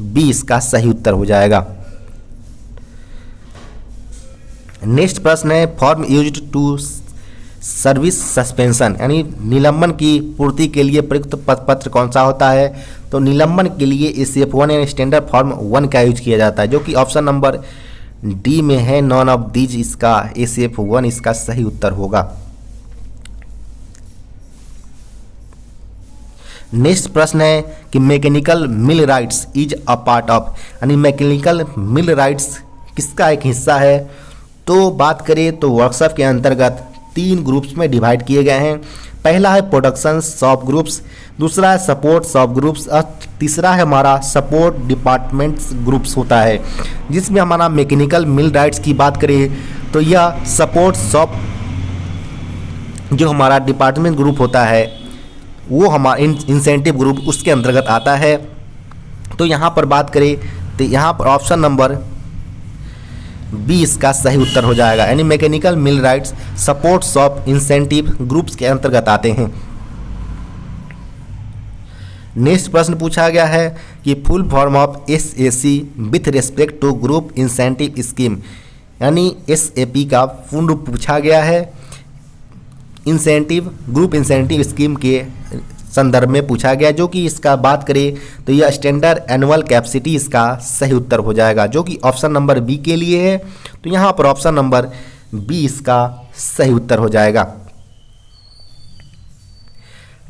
बी इसका सही उत्तर हो जाएगा। नेक्स्ट प्रश्न है form used to service suspension, यानी निलंबन की पूर्ति के लिए प्रयुक्त पत्र कौन सा होता है, तो निलंबन के लिए ACF1 यानी स्टैंडर्ड फॉर्म 1 का यूज किया जाता है, जो कि ऑप्शन नंबर डी में है। नॉन ऑफ दीज इसका ACF1 इसका सही उत्तर होगा। नेक्स्ट प्रश्न है कि mechanical mill rights is a part of, यानी मैकेनिकल मिल राइट्स किसका एक हिस्सा है, तो बात करें तो वर्कशॉप के अंतर्गत 3 ग्रुप्स में डिवाइड किए गए हैं। पहला है प्रोडक्शन शॉप ग्रुप्स, दूसरा है सपोर्ट शॉप ग्रुप्स और तीसरा है हमारा सपोर्ट डिपार्टमेंट्स ग्रुप्स होता है। जिसमें हमारा मैकेनिकल मिल राइट्स की बात करें तो यह सपोर्ट शॉप जो हमारा डिपार्टमेंट ग्रुप होता है वो हमारा इंसेंटिव ग्रुप उसके अंतर्गत आता है। तो यहाँ पर बात करें तो यहाँ पर ऑप्शन नंबर बी इसका सही उत्तर हो जाएगा, यानी mechanical millwrights support shop incentive groups के अंतर्गत आते हैं। नेक्स्ट प्रश्न पूछा गया है कि full form of SAC with respect to group incentive scheme, यानी SAP का पूर्ण रूप पूछा गया है इंसेंटिव ग्रुप इंसेंटिव स्कीम के संदर्भ में पूछा गया, जो कि इसका बात करें तो यह स्टैंडर्ड एनुअल कैपेसिटी इसका सही उत्तर हो जाएगा, जो कि ऑप्शन नंबर बी के लिए है। तो यहाँ पर ऑप्शन नंबर बी इसका सही उत्तर हो जाएगा।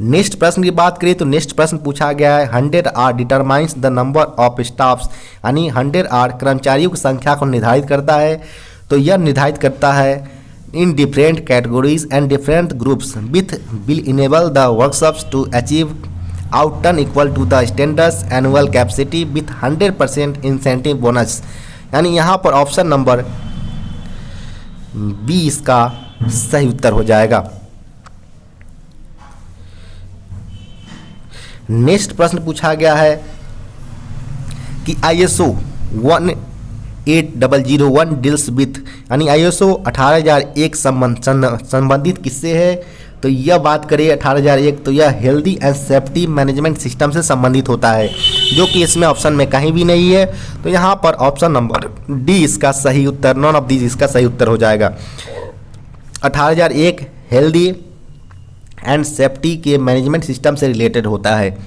नेक्स्ट प्रश्न की बात करें तो नेक्स्ट प्रश्न पूछा गया है 100 are determines the number of staffs, यानी 100 आर कर्मचारियों की संख्या को निर्धारित करता है। तो यह निर्धारित करता है in different categories and different groups with will enable the workshops to achieve outturn equal to the standards annual capacity with 100% incentive bonus, यानी यहाँ पर ऑप्शन नंबर बी इसका सही उत्तर हो जाएगा। नेक्स्ट प्रश्न पूछा गया है कि ISO 18001 डील्स विथ, यानी ISO 18001 संबंधित किससे है, तो यह बात करें 18001 तो यह healthy and safety management system से संबंधित होता है, जो कि इसमें ऑप्शन में कहीं भी नहीं है। तो यहाँ पर ऑप्शन नंबर डी इसका सही उत्तर, नॉन ऑफ दीज इसका सही उत्तर हो जाएगा। 18001 हेल्दी एंड सेफ्टी के मैनेजमेंट सिस्टम से रिलेटेड होता है।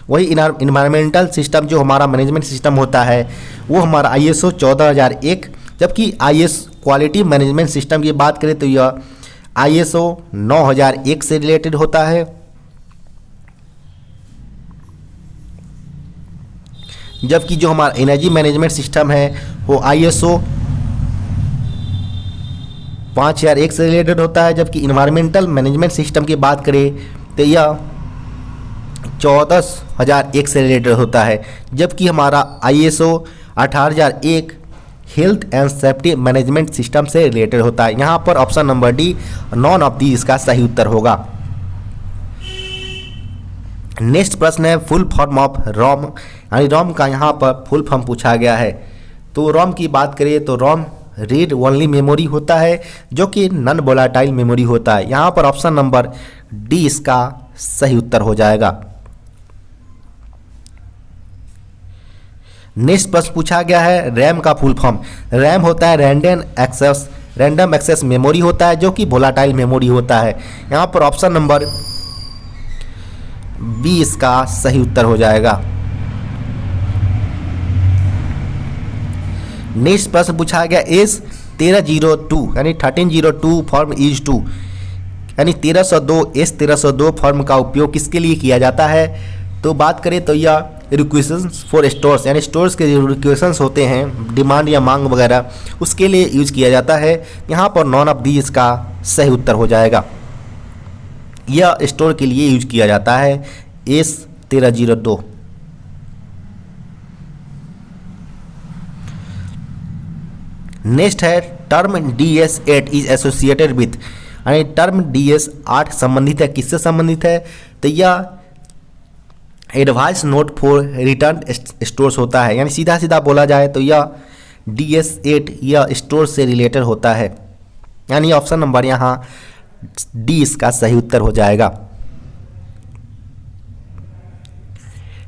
वही इन्वायरमेंटल सिस्टम जो हमारा मैनेजमेंट सिस्टम होता है वो हमारा ISO 14001, जबकि IS क्वालिटी मैनेजमेंट सिस्टम की बात करें तो यह ISO 9001 से रिलेटेड होता है। जबकि जो हमारा एनर्जी मैनेजमेंट सिस्टम है वो ISO 5001 से रिलेटेड होता है। जबकि इन्वायरमेंटल मैनेजमेंट सिस्टम की बात करें तो यह 14001 से रिलेटेड होता है। जबकि हमारा ISO 18001 health and safety management system से रिलेटेड होता है। यहाँ पर option number D none of the इसका सही उत्तर होगा। नेक्स्ट प्रश्न है फुल फॉर्म ऑफ रोम, यानी रोम का यहाँ पर फुल फॉर्म पूछा गया है। तो रोम की बात करें तो रोम रीड ओनली मेमोरी होता है, जो कि नॉन वोलेटाइल मेमोरी होता है। यहाँ पर ऑप्शन नंबर डी इसका सही उत्तर हो जाएगा। नेक्स्ट प्रश्न पूछा गया है रैम का फुल फॉर्म। रैम होता है रैंडम एक्सेस मेमोरी होता है, जो कि वोलेटाइल मेमोरी होता है। यहाँ पर ऑप्शन नंबर बी इसका सही उत्तर हो जाएगा। नेक्स्ट प्रश्न पूछा गया एस 1302 यानी 1302 फॉर्म इज टू यानी 1302 एस 1302 फॉर्म का उपयोग किसके लिए किया जाता है। तो बात करें तो यह रिक्वेशंस फॉर स्टोर्स यानी स्टोर्स के जो रिक्वेशंस होते हैं डिमांड या मांग वगैरह उसके लिए यूज किया जाता है। यहाँ पर नॉन ऑफ दी इसका सही उत्तर हो जाएगा। यह स्टोर के लिए यूज किया जाता है एस 1302। नेक्स्ट है term DS8 is associated with यानी टर्म DS8 संबंधित है किससे संबंधित है। तो यह advice note for return stores होता है यानी सीधा सीधा बोला जाए तो यह DS8 यह स्टोर से रिलेटेड होता है यानी ऑप्शन नंबर यहाँ डी इसका सही उत्तर हो जाएगा।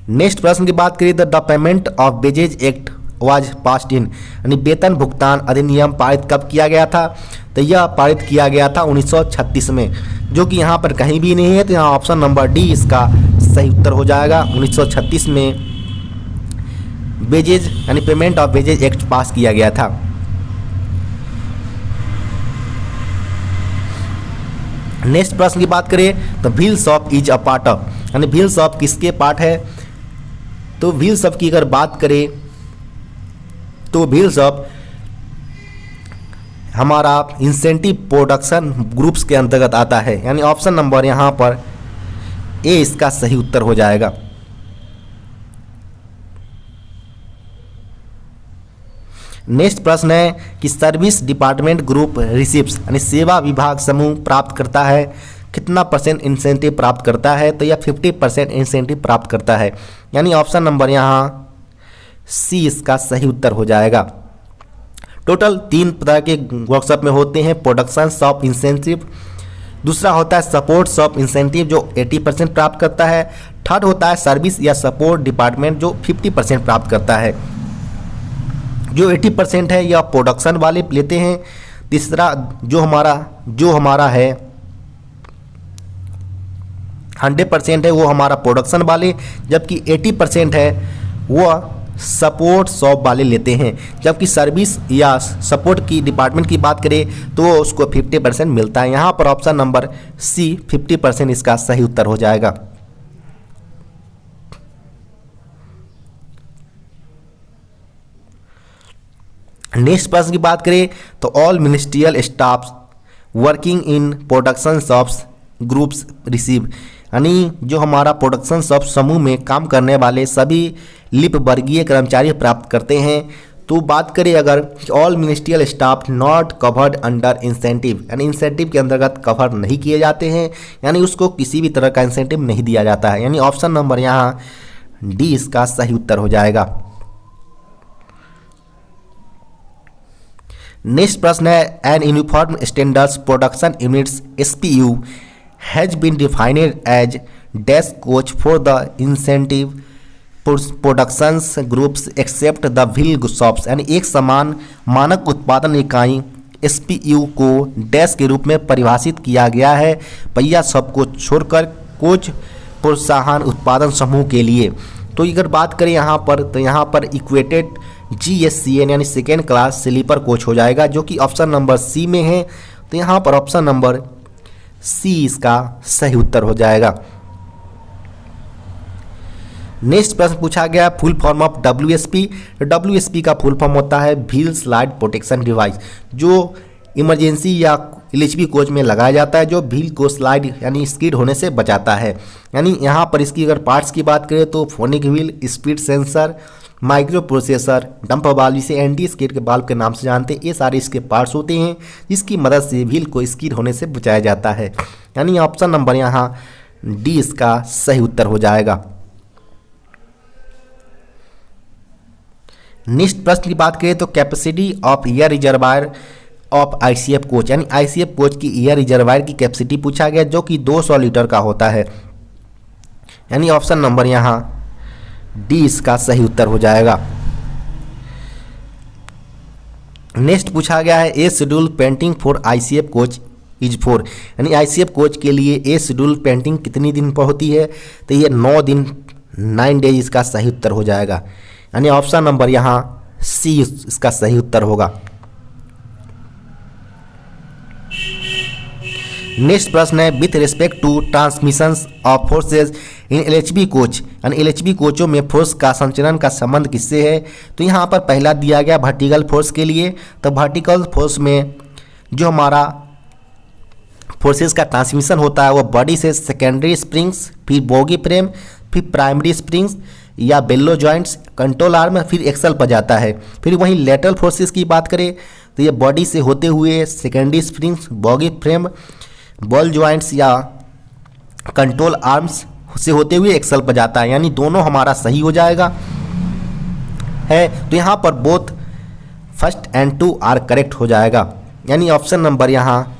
नेक्स्ट प्रश्न की बात करें the payment of wages act was passed in यानी वेतन भुगतान अधिनियम पारित कब किया गया था। तो यह पारित किया गया था 1936 में जो कि यहाँ पर कहीं भी नहीं है। तो यहाँ ऑप्शन नंबर डी इसका सही उत्तर हो जाएगा। 1936 में वेजेज यानी payment of wages act pass किया गया था। नेक्स्ट प्रश्न की बात करें तो wheel shop is a part of यानी व्हील शॉप किसके पार्ट है। तो व्हील शॉप की अगर बात करें तो व्हील शॉप हमारा इंसेंटिव प्रोडक्शन ग्रुप्स के अंतर्गत आता है यानी ऑप्शन नंबर यहाँ पर ए इसका सही उत्तर हो जाएगा। नेक्स्ट प्रश्न है कि सर्विस डिपार्टमेंट ग्रुप रिसिप्स यानी सेवा विभाग समूह प्राप्त करता है कितना % इंसेंटिव प्राप्त करता है। तो यह 50% इंसेंटिव प्राप्त करता है यानी ऑप्शन नंबर यहाँ सी इसका सही उत्तर हो जाएगा। टोटल 3 तरह के वर्कशॉप में होते हैं प्रोडक्शन शॉप इंसेंटिव, दूसरा होता है सपोर्ट शॉप इंसेंटिव जो 80% प्राप्त करता है, थर्ड होता है सर्विस या सपोर्ट डिपार्टमेंट जो 50% प्राप्त करता है। जो 80% है यह प्रोडक्शन वाले लेते हैं। तीसरा जो हमारा है 100% है वो हमारा प्रोडक्शन वाले, जबकि 80% है वह सपोर्ट शॉप वाले लेते हैं। जबकि सर्विस या सपोर्ट की डिपार्टमेंट की बात करें तो उसको 50% मिलता है। यहाँ पर ऑप्शन नंबर सी 50% इसका सही उत्तर हो जाएगा। नेक्स्ट प्रश्न की बात करें तो all ministerial staffs working in production shops groups receive यानी जो हमारा प्रोडक्शन शॉप समूह में काम करने वाले सभी लिप वर्गीय कर्मचारी प्राप्त करते हैं। तो बात करें अगर all ministerial staff not covered under incentive यानी इंसेंटिव के अंतर्गत कवर नहीं किए जाते हैं यानी उसको किसी भी तरह का इंसेंटिव नहीं दिया जाता है यानी ऑप्शन नंबर यहाँ डी इसका सही उत्तर हो जाएगा। नेक्स्ट प्रश्न है an uniform standards production units SPU has been defined as dash coach for the incentive productions groups except the wheel shops यानी एक समान मानक उत्पादन इकाई SPU को डैश के रूप में परिभाषित किया गया है पहिया शॉप को छोड़कर कोच प्रोत्साहन उत्पादन समूह के लिए। तो अगर बात करें यहाँ पर तो यहाँ पर इक्वेटेड GSCN यानी सेकेंड क्लास स्लीपर कोच हो जाएगा जो कि ऑप्शन नंबर सी में है। तो यहाँ पर ऑप्शन नंबर सी इसका सही उत्तर हो जाएगा। नेक्स्ट प्रश्न पूछा गया full form of WSP। WSP का फुल फॉर्म होता है व्हील स्लाइड प्रोटेक्शन डिवाइस जो इमरजेंसी या LHP कोच में लगाया जाता है जो व्हील को स्लाइड यानी स्किड होने से बचाता है। यानी यहाँ पर इसकी अगर पार्ट्स की बात करें तो phonic wheel, speed sensor, micro processor, dumper बाल्व जिसे एंटी स्किड के बाल्व के नाम से जानते हैं, ये सारे इसके पार्ट्स होते हैं जिसकी मदद से व्हील को स्किड होने से बचाया जाता है। यानी ऑप्शन नंबर यहाँ डी इसका सही उत्तर हो जाएगा। नेक्स्ट प्रश्न की बात करें तो capacity of air reservoir of ICF coach यानी ICF कोच की एयर रिजर्वायर की कैपेसिटी पूछा गया जो कि 200 लीटर का होता है। यानी ऑप्शन नंबर यहाँ डी इसका सही उत्तर हो जाएगा। नेक्स्ट पूछा गया है a schedule painting for ICF coach is 4 यानी ICF कोच के लिए ए शेड्यूल पेंटिंग कितनी दिन पर होती है। तो ये 9 दिन 9 डेज इसका सही उत्तर हो जाएगा। यानी ऑप्शन नंबर यहाँ सी इसका सही उत्तर होगा। नेक्स्ट प्रश्न है with respect to transmission of forces in LHB coach, यानी एलएचबी कोचों में फोर्स का संचरण का संबंध किससे है। तो यहाँ पर पहला दिया गया वर्टिकल फोर्स के लिए, तो वर्टिकल फोर्स में जो हमारा फोर्सेस का ट्रांसमिशन होता है वो बॉडी से सेकेंडरी स्प्रिंग्स, फिर बोगी फ्रेम, फिर प्राइमरी स्प्रिंग्स या बेल्लो जॉइंट्स, कंट्रोल आर्म, फिर एक्सल पर जाता है। फिर वहीं लेटरल फोर्सेस की बात करें तो ये बॉडी से होते हुए secondary springs, bogie frame, ball joints या कंट्रोल आर्म्स से होते हुए एक्सल पर जाता है, यानी दोनों हमारा सही हो जाएगा है। तो यहाँ पर both first and two are correct हो जाएगा, यानी ऑप्शन नंबर यहाँ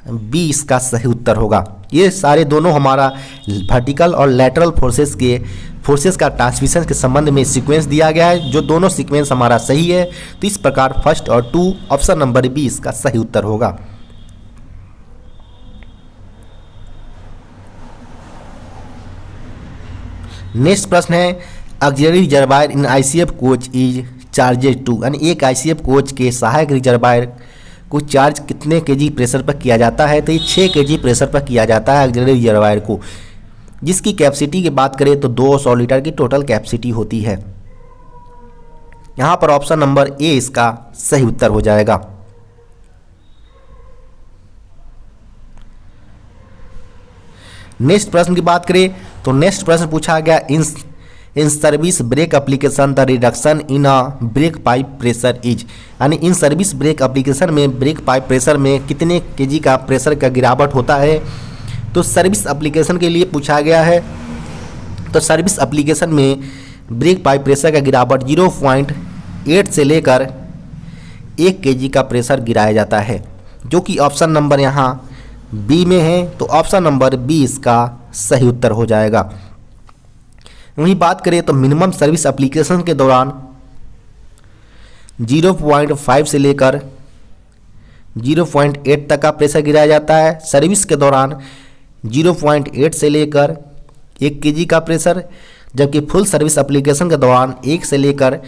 बी इसका सही उत्तर होगा। ये सारे दोनों हमारा वर्टिकल और लैटरल फोर्सेस का ट्रांसमिशन के संबंध में सीक्वेंस दिया गया है, जो दोनों सीक्वेंस हमारा सही है। तो इस प्रकार फर्स्ट और टू ऑप्शन नंबर बी इसका सही उत्तर होगा। नेक्स्ट प्रश्न है auxiliary reservoir in ICF coach is charged to, यानी एक आईसीएफ कोच के सहायक रिजर्वायर को चार्ज कितने केजी प्रेशर पर किया जाता है। तो ये 6 केजी प्रेशर पर किया जाता है ऑक्सिलरी रिजर्वायर को, जिसकी कैपेसिटी की बात करें तो 200 लीटर की टोटल कैपेसिटी होती है। यहाँ पर ऑप्शन नंबर ए इसका सही उत्तर हो जाएगा। नेक्स्ट प्रश्न की बात करें तो नेक्स्ट प्रश्न पूछा गया in service break application the reduction in a break pipe pressure is, यानी इन सर्विस ब्रेक एप्लीकेशन में ब्रेक पाइप प्रेशर में कितने केजी का प्रेशर का गिरावट होता है। तो सर्विस एप्लीकेशन के लिए पूछा गया है, तो सर्विस एप्लीकेशन में ब्रेक पाइप प्रेशर का गिरावट 0.8 से लेकर 1 केजी का प्रेशर गिराया जाता है, जो कि ऑप्शन नंबर यहाँ बी में है। तो ऑप्शन नंबर बी इसका सही उत्तर हो जाएगा। वहीं बात करें तो मिनिमम सर्विस एप्लीकेशन के दौरान 0.5 से लेकर 0.8 तक का प्रेशर गिराया जाता है। सर्विस के दौरान 0.8 से लेकर 1 केजी का प्रेशर, जबकि फुल सर्विस एप्लीकेशन के दौरान 1 से लेकर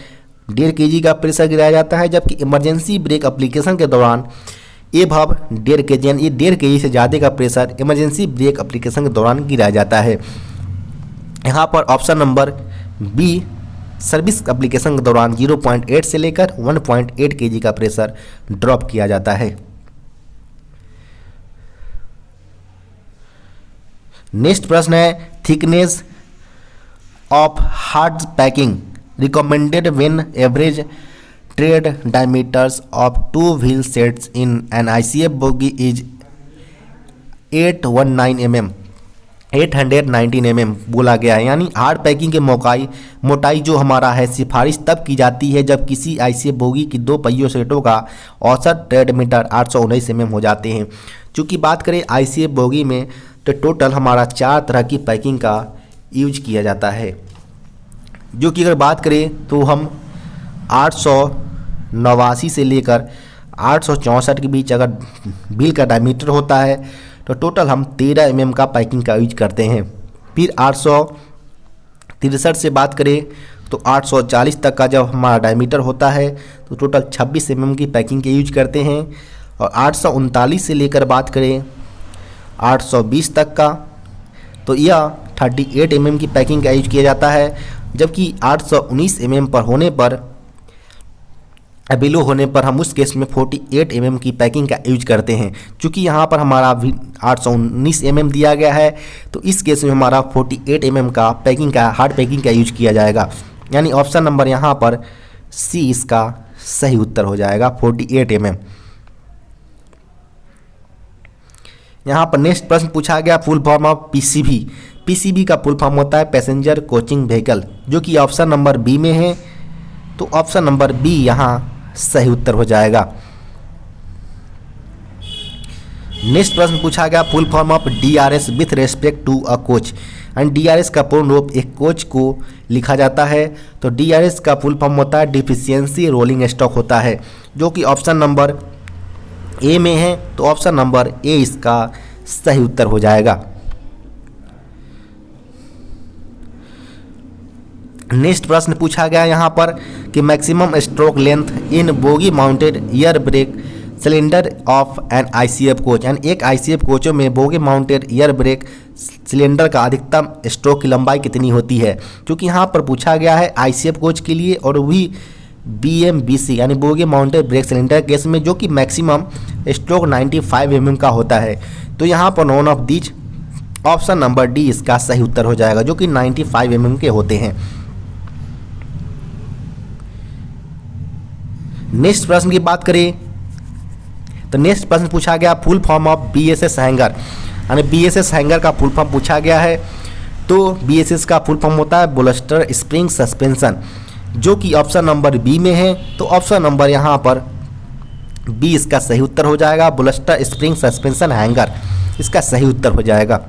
1.5 केजी का प्रेशर गिराया जाता है। जबकि इमरजेंसी ब्रेक एप्लीकेशन के दौरान एभव 1.5 केजी, यानी 1.5 केजी से ज़्यादा का प्रेशर इमरजेंसी ब्रेक एप्लीकेशन के दौरान गिराया जाता है। यहाँ पर option number B service application के दौरान 0.8 से लेकर 1.8 केजी का प्रेशर ड्रॉप किया जाता है। नेक्स्ट प्रश्न है thickness of hard packing recommended when average trade diameters of 2 wheel sets in an ICF bogie is 819 mm बोला गया है, यानी हार्ड पैकिंग के मोटाई जो हमारा है सिफारिश तब की जाती है जब किसी आईसीएफ बोगी की 2 पहियों सेटों का औसत ट्रेड मीटर 819 mm हो जाते हैं। चूँकि बात करें आईसीएफ बोगी में तो टोटल हमारा 4 तरह की पैकिंग का यूज किया जाता है, जो कि अगर बात करें तो हम 889 से लेकर 864 के बीच अगर व्हील का डायमीटर होता है तो टोटल हम 13 mm का पैकिंग का यूज करते हैं। फिर 863 से बात करें तो 840 तक का जब हमारा डायमीटर होता है तो टोटल 26 mm की पैकिंग के यूज करते हैं। और 839 से लेकर बात करें 820 तक का तो यह 38 mm की पैकिंग का यूज किया जाता है। जबकि 819 mm पर होने पर बिलो होने पर हम उस केस में 48 mm की पैकिंग का यूज करते हैं। चूँकि यहाँ पर हमारा 819 mm दिया गया है तो इस केस में हमारा 48 mm का पैकिंग का हार्ड पैकिंग का यूज किया जाएगा, यानी ऑप्शन नंबर यहाँ पर सी इसका सही उत्तर हो जाएगा 48 mm। यहाँ पर नेक्स्ट प्रश्न पूछा गया full form of PCV. PCV का फुल फॉर्म होता है पैसेंजर कोचिंग व्हीकल, जो कि ऑप्शन नंबर बी में है। तो ऑप्शन नंबर बी यहाँ सही उत्तर हो जाएगा। नेक्स्ट प्रश्न पूछा गया full form of DRS with respect to a coach, and DRS का पूर्ण रूप एक कोच को लिखा जाता है। तो डीआरएस का फुल फॉर्म होता है डिफिशियंसी रोलिंग स्टॉक होता है, जो कि ऑप्शन नंबर ए में है। तो ऑप्शन नंबर ए इसका सही उत्तर हो जाएगा। नेक्स्ट प्रश्न पूछा गया यहाँ पर कि maximum stroke length in bogie mounted air brake cylinder of an ICF coach, यानी एक आईसीएफ कोचों में bogie mounted air brake cylinder का अधिकतम स्ट्रोक की लंबाई कितनी होती है। क्योंकि यहाँ पर पूछा गया है आईसीएफ कोच के लिए और भी BMBC यानी bogie mounted brake cylinder case में, जो कि मैक्सिमम स्ट्रोक 95 mm का होता है। तो यहाँ पर none of these option number D इसका सही उत्तर हो जाएगा, जो कि 95 mm के होते हैं। नेक्स्ट प्रश्न की बात करें तो नेक्स्ट प्रश्न पूछा गया full form of BSS hanger, यानी BSS हैंगर का फुल फॉर्म पूछा गया है। तो BSS का फुल फॉर्म होता है बोल्स्टर स्प्रिंग सस्पेंशन, जो कि ऑप्शन नंबर बी में है। तो ऑप्शन नंबर यहाँ पर बी इसका सही उत्तर हो जाएगा, बोल्स्टर स्प्रिंग सस्पेंशन हैंगर इसका सही उत्तर हो जाएगा।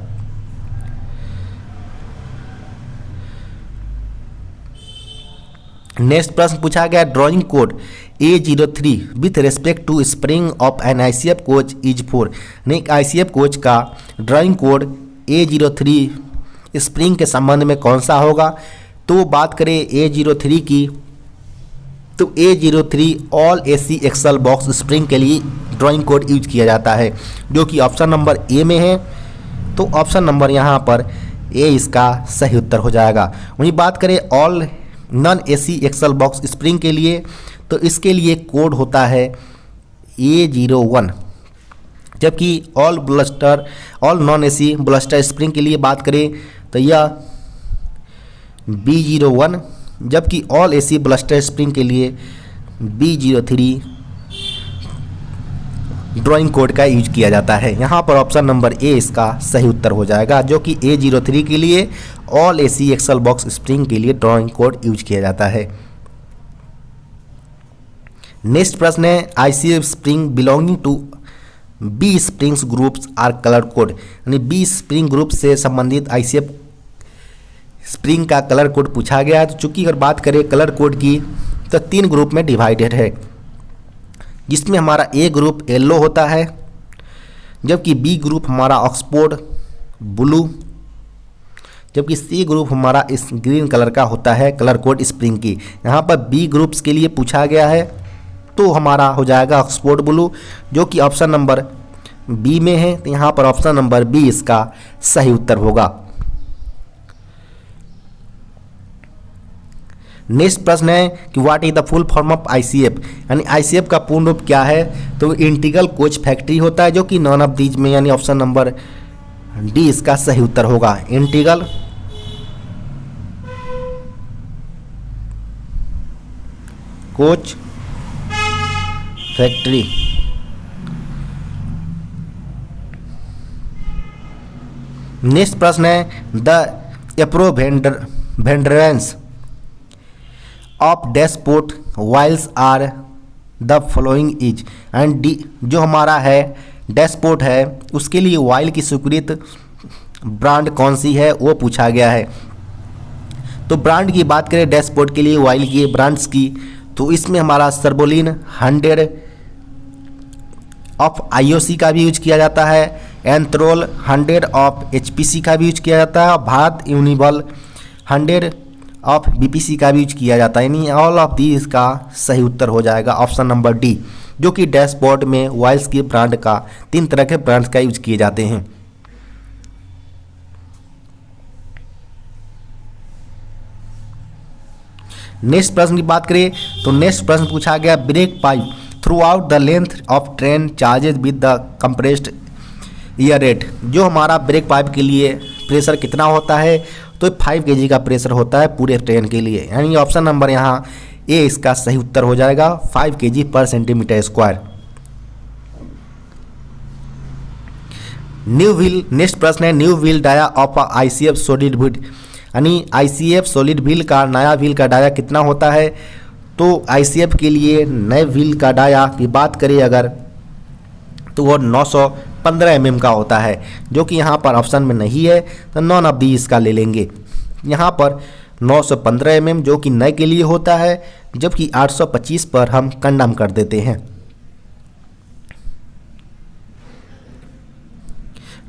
नेक्स्ट प्रश्न पूछा गया drawing code A03 with respect to spring of an ICF coach is 4, यानी ICF कोच का ड्राइंग कोड A03 स्प्रिंग के संबंध में कौन सा होगा। तो बात करें A03 की, तो A03 all AC axle box spring के लिए ड्राइंग कोड यूज किया जाता है, जो कि ऑप्शन नंबर ए में है। तो ऑप्शन नंबर यहाँ पर ए इसका सही उत्तर हो जाएगा। वहीं बात करें all non AC axle box spring के लिए, तो इसके लिए कोड होता है A01, जबकि all non AC bluster spring के लिए बात करें तो यह B01, जबकि ऑल AC ब्लस्टर स्प्रिंग के लिए B03 ड्राइंग कोड का यूज किया जाता है। यहाँ पर ऑप्शन नंबर ए इसका सही उत्तर हो जाएगा, जो कि A03 के लिए all AC axle box spring के लिए ड्राइंग कोड यूज किया जाता है। नेक्स्ट प्रश्न है ICF spring belonging to B springs groups are colour code, यानी B स्प्रिंग ग्रुप से संबंधित ICF स्प्रिंग का कलर कोड पूछा गया है। तो चूंकि अगर बात करें कलर कोड की तो 3 ग्रुप में डिवाइडेड है, जिसमें हमारा A ग्रुप येलो होता है, जबकि B ग्रुप हमारा ऑक्सफोर्ड ब्लू, जबकि C ग्रुप हमारा इस ग्रीन कलर का होता है कलर कोड स्प्रिंग की। यहाँ पर B ग्रुप्स के लिए पूछा गया है, तो हमारा हो जाएगा ऑक्सफोर्ड ब्लू, जो कि ऑप्शन नंबर बी में है। तो यहाँ पर ऑप्शन नंबर बी इसका सही उत्तर होगा। नेक्स्ट प्रश्न है कि what is the full form of ICF, यानी ICF का पूर्ण रूप क्या है। तो इंटीग्रल कोच फैक्ट्री होता है, जो कि नॉन ऑफ दीज में, यानी ऑप्शन नंबर डी इसका सही उत्तर होगा, इंटीग्रल कोच फैक्ट्री। नेक्स्ट प्रश्न है the approved range of dashpot oils are the following is, and D जो हमारा है डैशपोर्ट है उसके लिए वाइल की स्वीकृत ब्रांड कौन सी है वो पूछा गया है। तो ब्रांड की बात करें डैशपोर्ट के लिए वाइल की ब्रांड्स की, तो इसमें हमारा सर्बोलिन 100 ऑफ IOC का भी यूज किया जाता है, एंथ्रोल 100 ऑफ HPC का भी यूज किया जाता है, भारत यूनिबल 100 ऑफ BPC का भी यूज किया जाता है। यानी ऑल ऑफ दी इसका सही उत्तर हो जाएगा ऑप्शन नंबर डी, जो कि डैशबोर्ड में वाइल्स की ब्रांड का 3 तरह के ब्रांड्स का यूज किए जाते हैं। नेक्स्ट प्रश्न की बात करें तो नेक्स्ट प्रश्न पूछा गया break pipe through out the length of train charges with the compressed air rate, जो हमारा ब्रेक पाइप के लिए प्रेशर कितना होता है। तो 5 kg का प्रेशर होता है पूरे ट्रेन के लिए, यानी ऑप्शन नंबर यहाँ ए इसका सही उत्तर हो जाएगा 5 kg पर centimetre square. New wheel next प्रश्न है new wheel dia of ICF solid wheel, यानी ICF सॉलिड व्हील का नया व्हील का डाया कितना होता है। तो ICF के लिए नए व्हील का डाया की बात करें अगर तो वो 915 mm का होता है, जो कि यहाँ पर ऑप्शन में नहीं है, तो नॉन ऑफ दी इसका ले लेंगे। यहाँ पर 915 mm जो कि नए के लिए होता है, जबकि 825 पर हम कंडम कर देते हैं।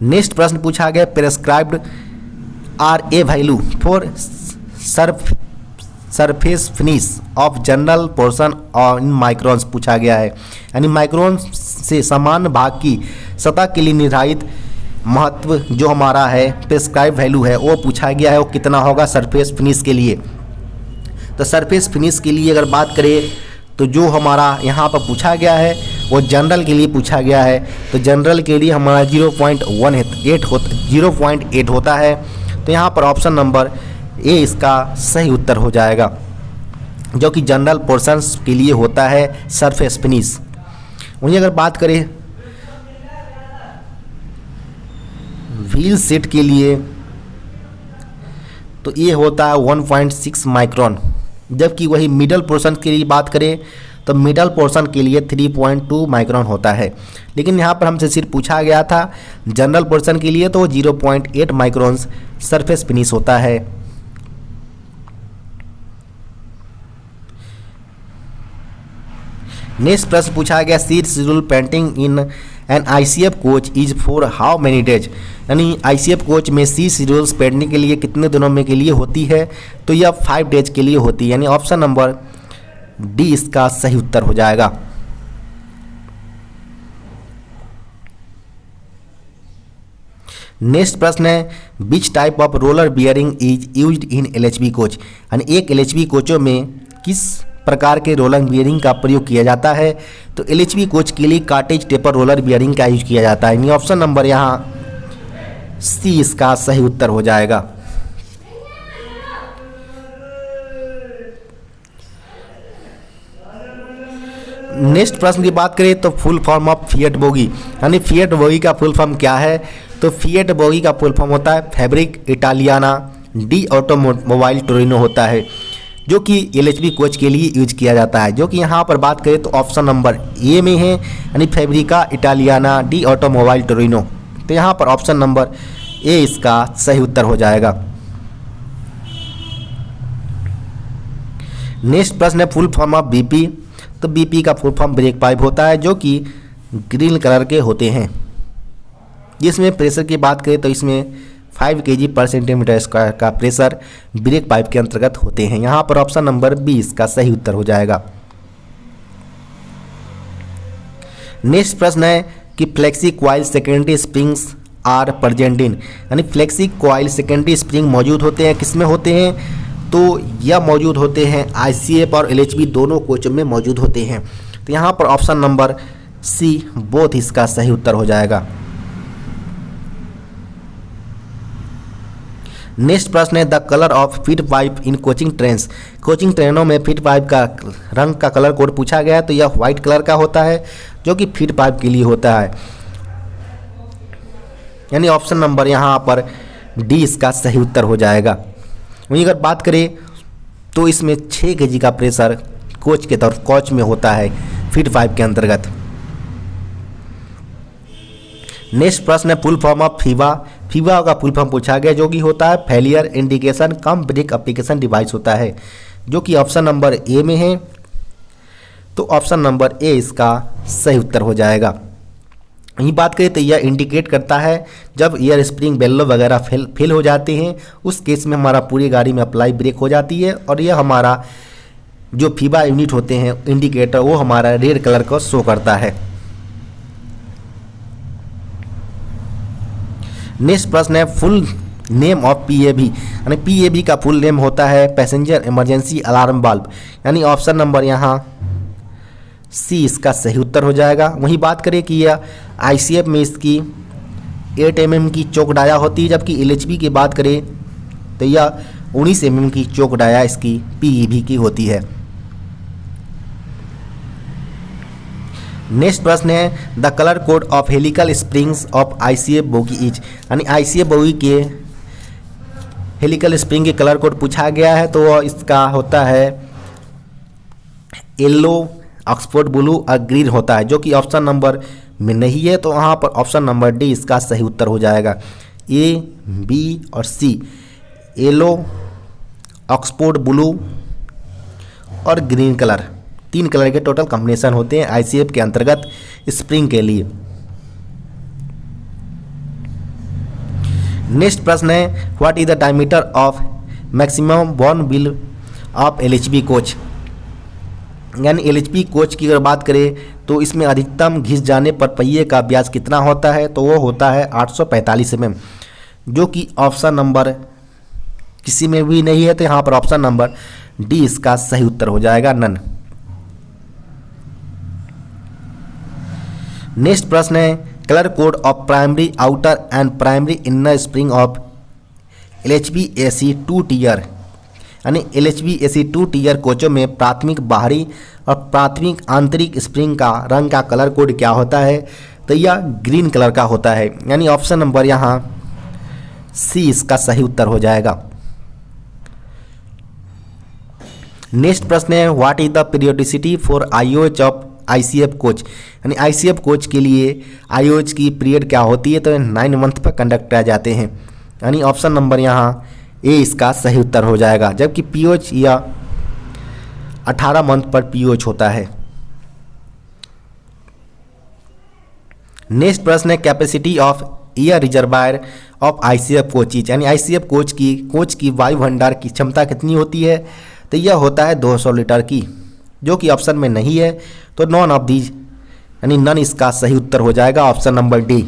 नेक्स्ट प्रश्न पूछा गया prescribed RA value for surface finish off general portion in microns पूछा गया है, यानी माइक्रोन से सामान्य भाग की सतह के लिए निर्धारित महत्व जो हमारा है प्रिस्क्राइब वैल्यू है वो पूछा गया है, वो कितना होगा सरफेस फिनिश के लिए। तो सरफेस फिनिश के लिए अगर बात करें तो जो हमारा यहाँ पर पूछा गया है वो जनरल के लिए पूछा गया है। तो जनरल के लिए हमारा 0.8 होता है। तो यहाँ पर ऑप्शन नंबर ए इसका सही उत्तर हो जाएगा, जो कि जनरल पोर्शंस के लिए होता है सरफेस फिनिश। वहीं अगर बात करें व्हील सेट के लिए तो ये होता है 1.6 माइक्रोन, जबकि वही मिडल पोर्शन के लिए बात करें तो मिडल पोर्शन के लिए 3.2 माइक्रोन होता है। लेकिन यहाँ पर हमसे सिर्फ पूछा गया था जनरल पोर्शन के लिए, तो 0.8 माइक्रोन सरफेस फिनिश होता है। नेक्स्ट प्रश्न पूछा गया seat schedule painting in an ICF coach is for how many days, यानी ICF कोच में सी शेड्यूल्स पेंटिंग के लिए कितने दिनों में के लिए होती है, तो यह 5 डेज के लिए होती है, यानी ऑप्शन नंबर डी इसका सही उत्तर हो जाएगा। नेक्स्ट प्रश्न है which type of roller bearing is used in LHB coach, यानी एक LHB कोचों में किस प्रकार के रोलर बियरिंग का प्रयोग किया जाता है, तो LHB कोच के लिए कार्टेज टेपर रोलर बियरिंग का यूज किया जाता है, यानी ऑप्शन नंबर यहाँ सी इसका सही उत्तर हो जाएगा। नेक्स्ट प्रश्न की बात करें तो full form of fiat bogie, यानी फिएट बोगी का फुल फॉर्म क्या है, तो फिएट बोगी का फुल फॉर्म होता है फैब्रिक इटालियाना डी ऑटोमोबाइल टोरिनो होता है, जो कि LHB कोच के लिए यूज किया जाता है, जो कि यहाँ पर बात करें तो ऑप्शन नंबर ए में है, यानी फैब्रिका इटालियाना डी ऑटोमोबाइल टोरिनो। तो यहाँ पर ऑप्शन नंबर ए इसका सही उत्तर हो जाएगा। नेक्स्ट प्रश्न है फुल फॉर्म ऑफ BP, तो BP का फुल फॉर्म ब्रेक पाइप होता है, जो कि ग्रीन कलर के होते हैं। जिसमें प्रेशर की बात करें तो इसमें 5 kg पर सेंटीमीटर स्क्वायर का प्रेशर ब्रेक पाइप के अंतर्गत होते हैं। यहाँ पर ऑप्शन नंबर 20 का सही उत्तर हो जाएगा। नेक्स्ट प्रश्न है कि flexi coil secondary springs are present in, यानी फ्लेक्सी कॉइल सेकेंडरी स्प्रिंग मौजूद होते हैं, किस में होते हैं, तो यह मौजूद होते हैं ICF और LHB दोनों कोचों में मौजूद होते हैं। तो यहाँ पर ऑप्शन नंबर सी बोथ इसका सही उत्तर हो जाएगा। नेक्स्ट प्रश्न है the colour of feed pipe in coaching trains, coaching ट्रेनों में फीड पाइप का रंग का कलर कोड पूछा गया है, तो यह व्हाइट कलर का होता है, जो कि फीड पाइप के लिए होता है, यानी ऑप्शन नंबर यहाँ पर डी इसका सही उत्तर हो जाएगा। वहीं अगर बात करें तो इसमें 6 kg का प्रेशर कोच में होता है फीड पाइप के अंतर्गत। नेक्स्ट प्रश्न है फुल फॉर्म ऑफ फीवा का फुल फॉर्म पूछा गया, जो कि होता है फेलियर इंडिकेशन कम ब्रेक एप्लीकेशन डिवाइस होता है, जो कि ऑप्शन नंबर ए में है। तो ऑप्शन नंबर ए इसका सही उत्तर हो जाएगा। यही बात करें तो यह इंडिकेट करता है जब एयर स्प्रिंग बेल्लो वगैरह फेल हो जाते हैं, उस केस में हमारा पूरी गाड़ी में अप्लाई ब्रेक हो जाती है, और यह हमारा जो फीबा यूनिट होते हैं इंडिकेटर वो हमारा रेड कलर को शो करता है। नेक्स्ट प्रश्न है फुल नेम ऑफ PAB, यानी PAB का फुल नेम होता है पैसेंजर इमरजेंसी अलार्म बल्ब, यानी ऑप्शन नंबर यहाँ सी इसका सही उत्तर हो जाएगा। वहीं बात करें कि यह ICF में इसकी 8 mm की चौक डाया होती है, जबकि LHB की बात करें तो यह 19 mm की चौक डाया इसकी PEB की होती है। नेक्स्ट प्रश्न है the colour code of helical springs of ICF bogie is, यानी ICF बोगी के हेलिकल स्प्रिंग के कलर कोड पूछा गया है, तो इसका होता है येलो, ऑक्सफोर्ड ब्लू और ग्रीन होता है, जो कि ऑप्शन नंबर में नहीं है, तो वहाँ पर ऑप्शन नंबर डी इसका सही उत्तर हो जाएगा। A, B और C येलो, ऑक्सफोर्ड ब्लू और ग्रीन कलर, 3 कलर के टोटल कॉम्बिनेशन होते हैं ICF के अंतर्गत स्प्रिंग के लिए। नेक्स्ट प्रश्न है what is the diameter of maximum born wheel of LHB coach. यानी LHB कोच की अगर बात करें तो इसमें अधिकतम घिस जाने पर पहिए का व्यास कितना होता है, तो वो होता है 845 mm, जो कि ऑप्शन नंबर किसी में भी नहीं है, तो यहाँ पर ऑप्शन नंबर डी इसका सही उत्तर हो जाएगा, नन। नेक्स्ट प्रश्न है colour code of primary outer and primary inner spring of LHB AC 2 tier. यानी LHB AC 2 टीयर कोचों में प्राथमिक बाहरी और प्राथमिक आंतरिक स्प्रिंग का रंग का कलर कोड क्या होता है, तो यह ग्रीन कलर का होता है। यानी ऑप्शन नंबर यहाँ सी इसका सही उत्तर हो जाएगा। नेक्स्ट प्रश्न है what is the periodicity for IOH of ICF coach. यानी ICF कोच के लिए IOH की पीरियड क्या होती है, तो 9 मंथ पर कंडक्ट किया जाते हैं। यानी ऑप्शन नंबर यहाँ ए इसका सही उत्तर हो जाएगा, जबकि POH या 18 मंथ पर POH होता है। नेक्स्ट प्रश्न है capacity of air reservoir of ICF coaches. यानी ICF कोच की वायु भंडार की क्षमता कितनी होती है, तो यह होता है 200 लीटर की, जो कि ऑप्शन में नहीं है, तो नॉन ऑफ दीज यानी नन इसका सही उत्तर हो जाएगा, ऑप्शन नंबर डी।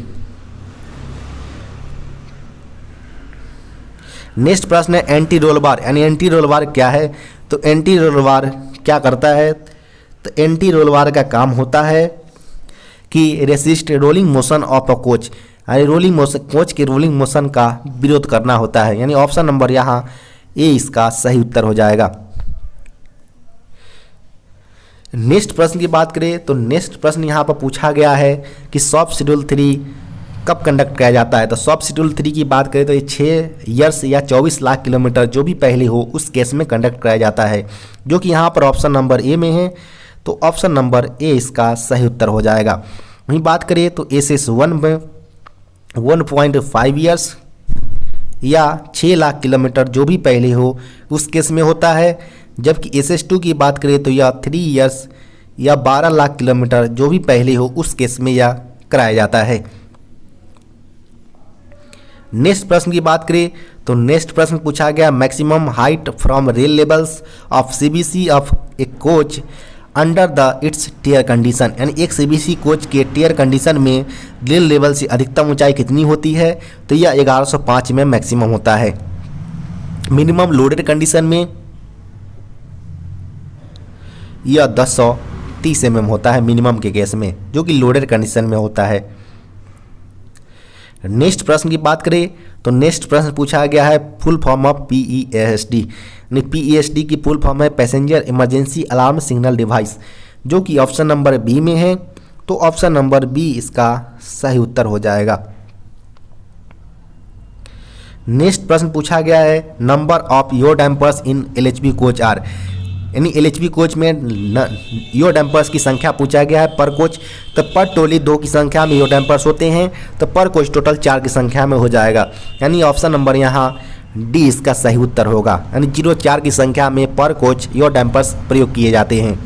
नेक्स्ट प्रश्न है एंटी रोल बार। यानी एंटी रोल बार क्या है, तो एंटी रोल बार क्या करता है, तो एंटी रोल बार का काम होता है कि resist rolling motion of a coach. यानी रोलिंग मोशन, कोच के रोलिंग मोशन का विरोध करना होता है। यानी ऑप्शन नंबर यहाँ ए इसका सही उत्तर हो जाएगा। नेक्स्ट प्रश्न की बात करें तो नेक्स्ट प्रश्न यहाँ पर पूछा गया है कि सॉफ्ट शेड्यूल 3 कब कंडक्ट किया जाता है। तो सॉफ्ट शेड्यूल 3 की बात करें तो ये 6 ईयर्स या 24 लाख किलोमीटर जो भी पहले हो उस केस में कंडक्ट कराया जाता है, जो कि यहाँ पर ऑप्शन नंबर ए में है, तो ऑप्शन नंबर ए इसका सही उत्तर हो जाएगा। वहीं बात करें तो SS1 में 1.5 ईयर्स या 6 लाख किलोमीटर जो भी पहले हो उस केस में होता है, जबकि SS2 की बात करें तो यह 3 ईयर्स या 12 लाख किलोमीटर जो भी पहले हो उस केस में यह कराया जाता है। नेक्स्ट प्रश्न की बात करें तो नेक्स्ट प्रश्न पूछा गया maximum height from rail levels of CBC of a coach under the its tare condition. यानी एक CBC कोच के टियर कंडीशन में रेल लेवल से अधिकतम ऊंचाई कितनी होती है, तो यह 1105 में मैक्सिमम होता है। मिनिमम लोडेड कंडीशन में यह 1030 mm होता है मिनिमम के केस में, जो कि लोडेड कंडीशन में होता है। नेक्स्ट प्रश्न की बात करें तो नेक्स्ट प्रश्न पूछा गया है full form of PESD। PESD की फुल फॉर्म है passenger emergency alarm signal device, जो कि ऑप्शन नंबर बी में है, तो ऑप्शन नंबर बी इसका सही उत्तर हो जाएगा। नेक्स्ट प्रश्न पूछा गया है number of yaw dampers in LHB coach are. यानी LHB कोच में यो डैम्पर्स की संख्या पूछा गया है पर कोच, तो पर टोली 2 की संख्या में यो डैम्पर्स होते हैं, तो पर कोच टोटल 4 की संख्या में हो जाएगा। यानी ऑप्शन नंबर यहाँ डी इसका सही उत्तर होगा। यानी 0-4 की संख्या में पर कोच यो डैम्पर्स प्रयोग किए जाते हैं।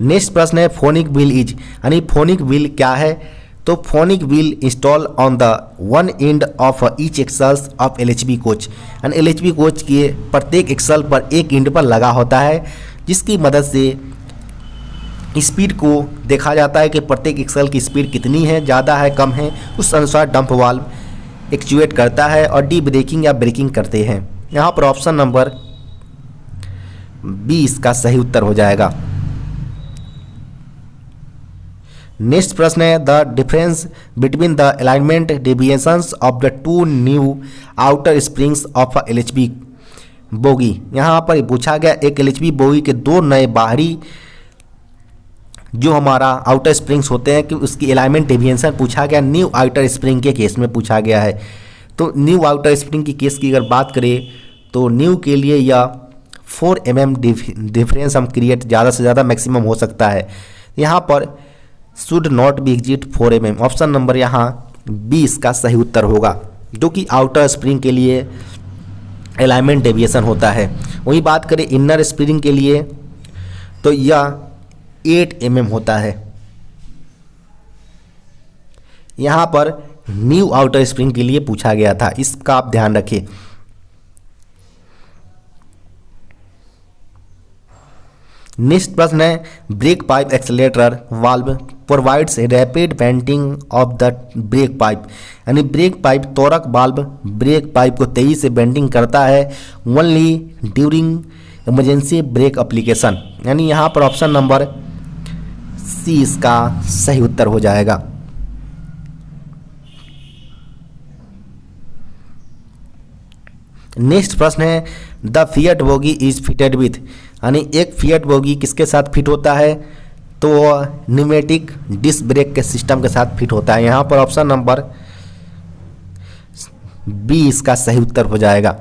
नेक्स्ट प्रश्न है फोनिक व्हील इज। यानी फोनिक व्हील क्या है, तो phonic wheel install on the one end of each axles of LHB coach. यानी LHB कोच के प्रत्येक एक्सल पर एक एंड पर लगा होता है, जिसकी मदद से स्पीड को देखा जाता है कि प्रत्येक एक्सल की स्पीड कितनी है, ज़्यादा है कम है, उस अनुसार डंप वाल्व एक्चुएट करता है और डी ब्रेकिंग या ब्रेकिंग करते हैं। यहाँ पर ऑप्शन नंबर बी इसका सही उत्तर हो जाएगा। नेक्स्ट प्रश्न है the difference between the alignment deviations of the 2 new outer springs of LHB bogie. यहाँ पर पूछा गया एक LHB बोगी के 2 नए बाहरी जो हमारा आउटर स्प्रिंग्स होते हैं कि उसकी अलाइनमेंट डेविएशन पूछा गया न्यू आउटर स्प्रिंग के केस में पूछा गया है। तो न्यू आउटर स्प्रिंग की केस की अगर बात करें तो न्यू के लिए यह 4 mm डिफरेंस हम क्रिएट ज़्यादा से ज़्यादा मैक्सिमम हो सकता है। यहाँ पर should not be exit 4 mm, option number यहाँ बी इसका सही उत्तर होगा, जो कि आउटर स्प्रिंग के लिए अलाइनमेंट डेविएशन होता है। वही बात करें इनर स्प्रिंग के लिए तो यह 8 mm होता है। यहाँ पर न्यू आउटर स्प्रिंग के लिए पूछा गया था, इसका आप ध्यान रखें। नेक्स्ट प्रश्न है brake pipe accelerator valve provides rapid bending of the brake pipe, यानी ब्रेक पाइप त्वरक वाल्व ब्रेक पाइप को तेजी से बेंडिंग करता है only during emergency brake application, यानी यहाँ पर ऑप्शन नंबर सी इसका सही उत्तर हो जाएगा। नेक्स्ट प्रश्न है the fiat bogie is fitted with, यानी एक फिएट बोगी किसके साथ फिट होता है, तो न्यूमेटिक डिस्क ब्रेक के सिस्टम के साथ फिट होता है। यहाँ पर ऑप्शन नंबर बी इसका सही उत्तर हो जाएगा।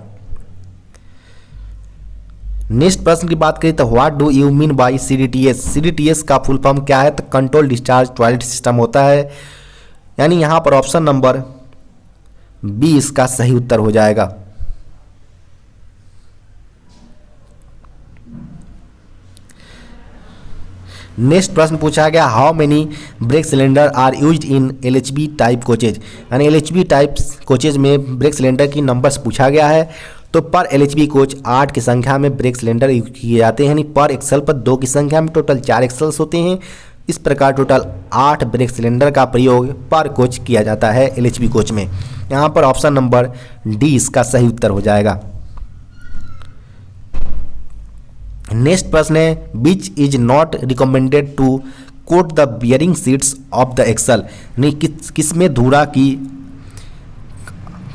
नेक्स्ट प्रश्न की बात करें तो what do you mean by CDTS, CDTS का फुल फॉर्म क्या है, तो कंट्रोल डिस्चार्ज टॉयलेट सिस्टम होता है, यानी यहाँ पर ऑप्शन नंबर बी इसका सही उत्तर हो जाएगा। नेक्स्ट प्रश्न पूछा गया how many brake cylinder are used in LHB type coaches, यानी LHB टाइप कोचेज में ब्रेक सिलेंडर की नंबर्स पूछा गया है, तो पर LHB कोच 8 की संख्या में ब्रेक सिलेंडर यूज किए जाते हैं, यानी पर एक्सल पर 2 की संख्या में टोटल 4 एक्सल्स होते हैं। इस प्रकार टोटल 8 ब्रेक सिलेंडर का प्रयोग पर कोच किया जाता है LHB कोच में। यहाँ पर ऑप्शन नंबर डी इसका सही उत्तर हो जाएगा। नेक्स्ट प्रश्न है which is not recommended to coat the bearing seats of the axle, यानी किसमें धुरा की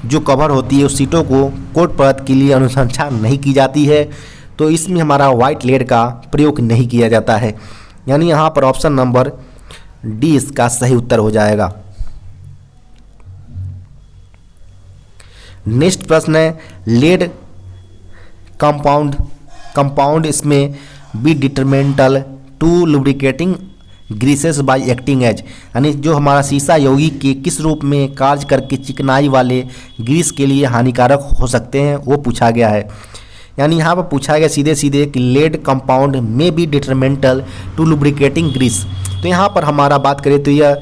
जो कवर होती है उस सीटों को कोट परत के लिए अनुशंसा नहीं की जाती है, तो इसमें हमारा वाइट लेड का प्रयोग नहीं किया जाता है, यानी यहाँ पर ऑप्शन नंबर डी इसका सही उत्तर हो जाएगा। नेक्स्ट प्रश्न है लेड कंपाउंड इसमें be detrimental to lubricating greases by acting as, यानी जो हमारा शीशा यौगिक के किस रूप में कार्य करके चिकनाई वाले ग्रीस के लिए हानिकारक हो सकते हैं वो पूछा गया है, यानी यहाँ पर पूछा गया सीधे सीधे कि लेड कंपाउंड में be detrimental to lubricating grease, तो यहाँ पर हमारा बात करें तो यह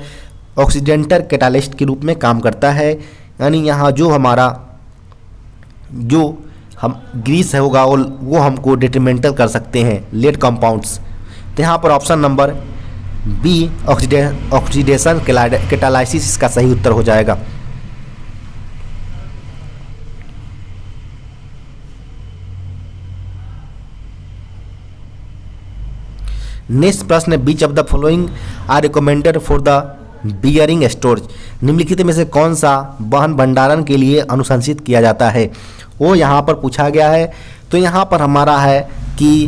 ऑक्सीडेंटर कैटालिस्ट के रूप में काम करता है, यानी यहाँ जो हमारा जो हम ग्रीस है होगा वो हमको डिटरमेंटल कर सकते हैं लेड कंपाउंड्स, तो यहाँ पर option number B oxidation catalysis इसका सही उत्तर हो जाएगा। नेक्स्ट प्रश्न है which of the following are recommended for the bearing storage, निम्नलिखित में से कौन सा वाहन भंडारण के लिए अनुशंसित किया जाता है, वो यहाँ पर पूछा गया है, तो यहाँ पर हमारा है कि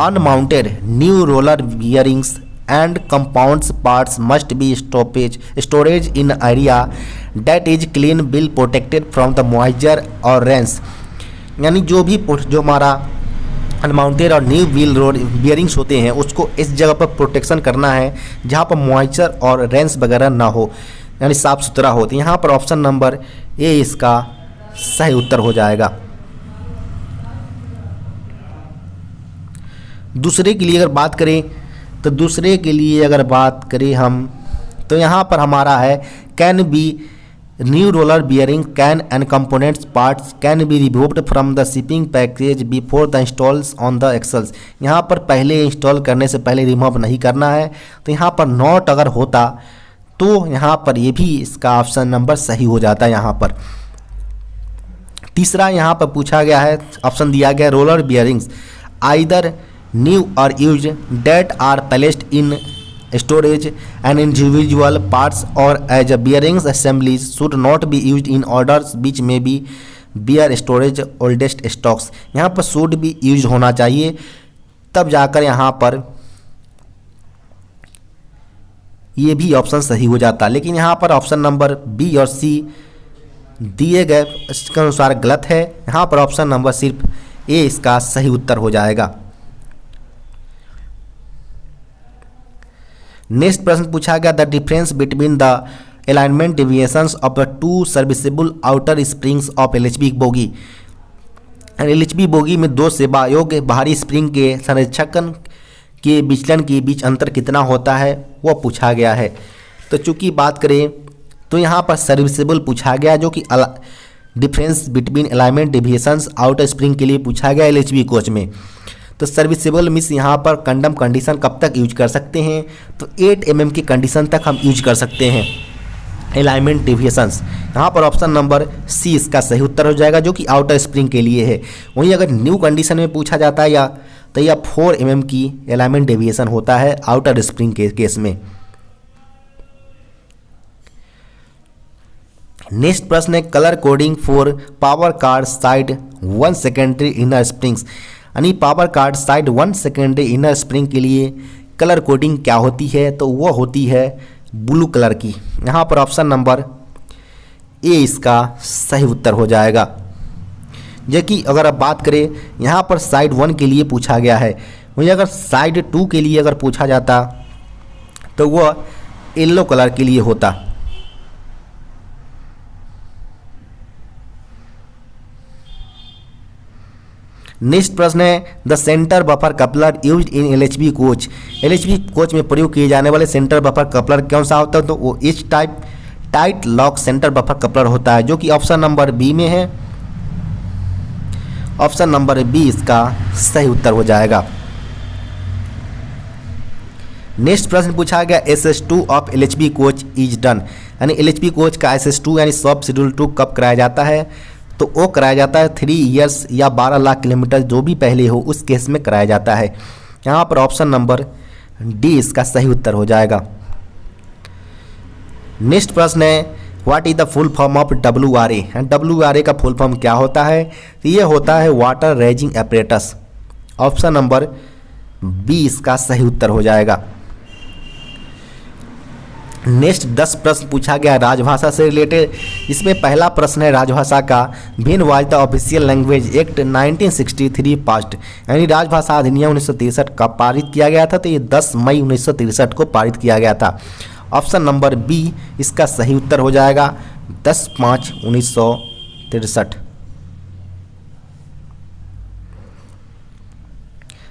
unmounted new roller bearings and compounds parts must be storage in area that is clean will protected from the moisture और रेन्स, यानी जो हमारा अनमाउंटेड और न्यू व्हील रोड बियरिंग्स होते हैं उसको इस जगह पर प्रोटेक्शन करना है जहाँ पर मॉइस्चर और रेन्स वगैरह ना हो, यानी साफ़ सुथरा हो, तो यहाँ पर ऑप्शन नंबर ए इसका सही उत्तर हो जाएगा। दूसरे के लिए अगर बात करें हम तो यहाँ पर हमारा है can be new roller bearing can and components parts can be removed from the shipping package before the installs on the axles, यहाँ पर पहले इंस्टॉल करने से पहले रिमूव नहीं करना है, तो यहाँ पर नॉट अगर होता तो यहाँ पर ये भी इसका ऑप्शन नंबर सही हो जाता है। यहाँ पर तीसरा यहाँ पर पूछा गया है ऑप्शन दिया गया रोलर बियरिंग्स आइदर न्यू और used that are placed in storage and individual parts or as a bearings assemblies should not be used in orders which may be bear storage oldest stocks, यहाँ पर should be used होना चाहिए तब जाकर यहाँ पर ये भी ऑप्शन सही हो जाता, लेकिन यहाँ पर ऑप्शन नंबर बी और सी दिए गए इसके अनुसार गलत है, यहाँ पर ऑप्शन नंबर सिर्फ ए इसका सही उत्तर हो जाएगा। नेक्स्ट प्रश्न पूछा गया the difference between the alignment deviations of the two serviceable outer springs of LHB bogie, LHB bogie में दो सेवा योग्य बाहरी स्प्रिंग के संरक्षण के विचलन के बीच अंतर कितना होता है वो पूछा गया है। तो चूंकि बात करें तो यहाँ पर सर्विसेबल पूछा गया, जो कि difference between alignment deviations outer spring के लिए पूछा गया एलएचबी कोच में। तो सर्विसेबल मीन्स यहाँ पर कंडम कंडीशन कब तक यूज कर सकते हैं, तो 8 mm की कंडीशन तक हम यूज कर सकते हैं अलाइनमेंट डेविएशंस। यहाँ पर ऑप्शन नंबर सी इसका सही उत्तर हो जाएगा, जो कि आउटर स्प्रिंग के लिए है। वहीं अगर न्यू कंडीशन में पूछा जाता है या तो यह 4 mm की अलाइनमेंट डेविएशन होता है आउटर स्प्रिंग के केस में। नेक्स्ट प्रश्न है colour coding for power card side 1 secondary inner springs, यानी power card side 1 secondary inner spring के लिए कलर कोडिंग क्या होती है, तो वो होती है ब्लू कलर की। यहाँ पर ऑप्शन नंबर ए इसका सही उत्तर हो जाएगा। जबकि अगर आप बात करें यहाँ पर साइड 1 के लिए पूछा गया है, वहीं अगर साइड 2 के लिए अगर पूछा जाता तो वह येलो कलर के लिए होता। नेक्स्ट प्रश्न है the centre buffer coupler used in LHB coach. LHB coach में प्रयोग किए जाने वाले सेंटर बफर कपलर कौन सा होता है, तो वो इस type tight lock centre buffer coupler होता है, जो कि ऑप्शन नंबर बी में है। ऑप्शन नंबर बी इसका सही उत्तर हो जाएगा। नेक्स्ट प्रश्न पूछा गया SS2 of LHB coach is done, यानी एलएचबी कोच का SS2 यानी सब शेड्यूल 2 कब कराया जाता है, तो वो कराया जाता है 3 ईयर्स या 12 लाख किलोमीटर जो भी पहले हो उस केस में कराया जाता है। यहाँ पर ऑप्शन नंबर डी इसका सही उत्तर हो जाएगा। नेक्स्ट प्रश्न है what is the full form of WRA, WRA का फुल फॉर्म क्या होता है, तो ये होता है water raising apparatus. Option number B इसका सही उत्तर हो जाएगा। नेक्स्ट 10 प्रश्न पूछा गया राजभाषा से रिलेटेड। इसमें पहला प्रश्न है राजभाषा का when was the official language act 1963 passed, यानी राजभाषा अधिनियम 1963 का पारित किया गया था, तो ये 10 मई 1963 को पारित किया गया था। ऑप्शन नंबर बी इसका सही उत्तर हो जाएगा 10/5/1963।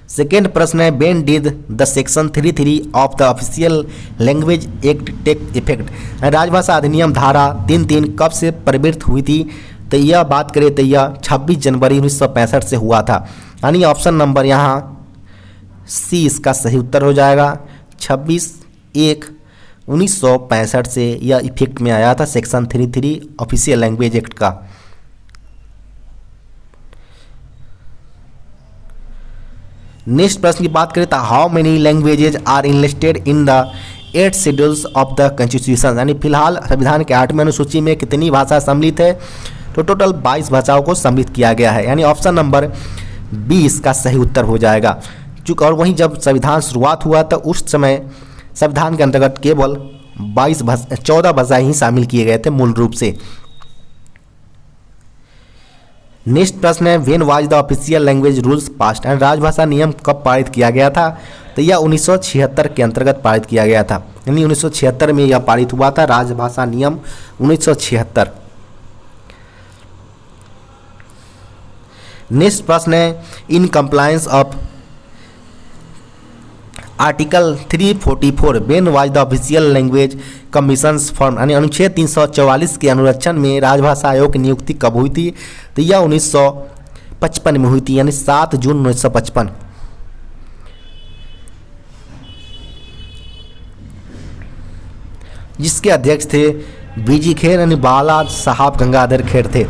सेकेंड प्रश्न है when did the section 33 of the official language act take effect, राजभाषा अधिनियम धारा 33 कब से प्रवृत्त हुई थी, तो यह बात करें तो यह 26 जनवरी 1965 से हुआ था, यानी ऑप्शन नंबर यहाँ सी इसका सही उत्तर हो जाएगा। 26/1/1965 से यह इफेक्ट में आया था सेक्शन 33 ऑफिशियल लैंग्वेज एक्ट का। नेक्स्ट प्रश्न की बात करें तो how many languages are enlisted in the 8 schedules of the constitution, यानी फिलहाल संविधान के 8वें अनुसूची में कितनी भाषा सम्मिलित है, तो टोटल 22 भाषाओं को सम्मिलित किया गया है, यानी ऑप्शन नंबर बी इसका सही उत्तर हो जाएगा। चूँकि और वहीं जब संविधान शुरुआत हुआ तो उस समय संविधान के अंतर्गत केवल 14 भाषाएं ही शामिल किए गए थे मूल रूप से। नेक्स्ट प्रश्न है when was the official language rules passed, राजभाषा नियम कब पारित किया गया था, तो यह 1976 के अंतर्गत पारित किया गया था, यानी 1976 में यह पारित हुआ था राजभाषा नियम 1976। नेक्स्ट प्रश्न है in compliance of article 344 when was the official language commissions form, यानी अनुच्छेद 344 के अनुरक्षण में राजभाषा आयोग की नियुक्ति कब हुई थी, तो यह 1955 में हुई थी, यानी 7 जून 1955। जिसके अध्यक्ष थे बीजी खेर, यानी बाला साहब गंगाधर खेर थे।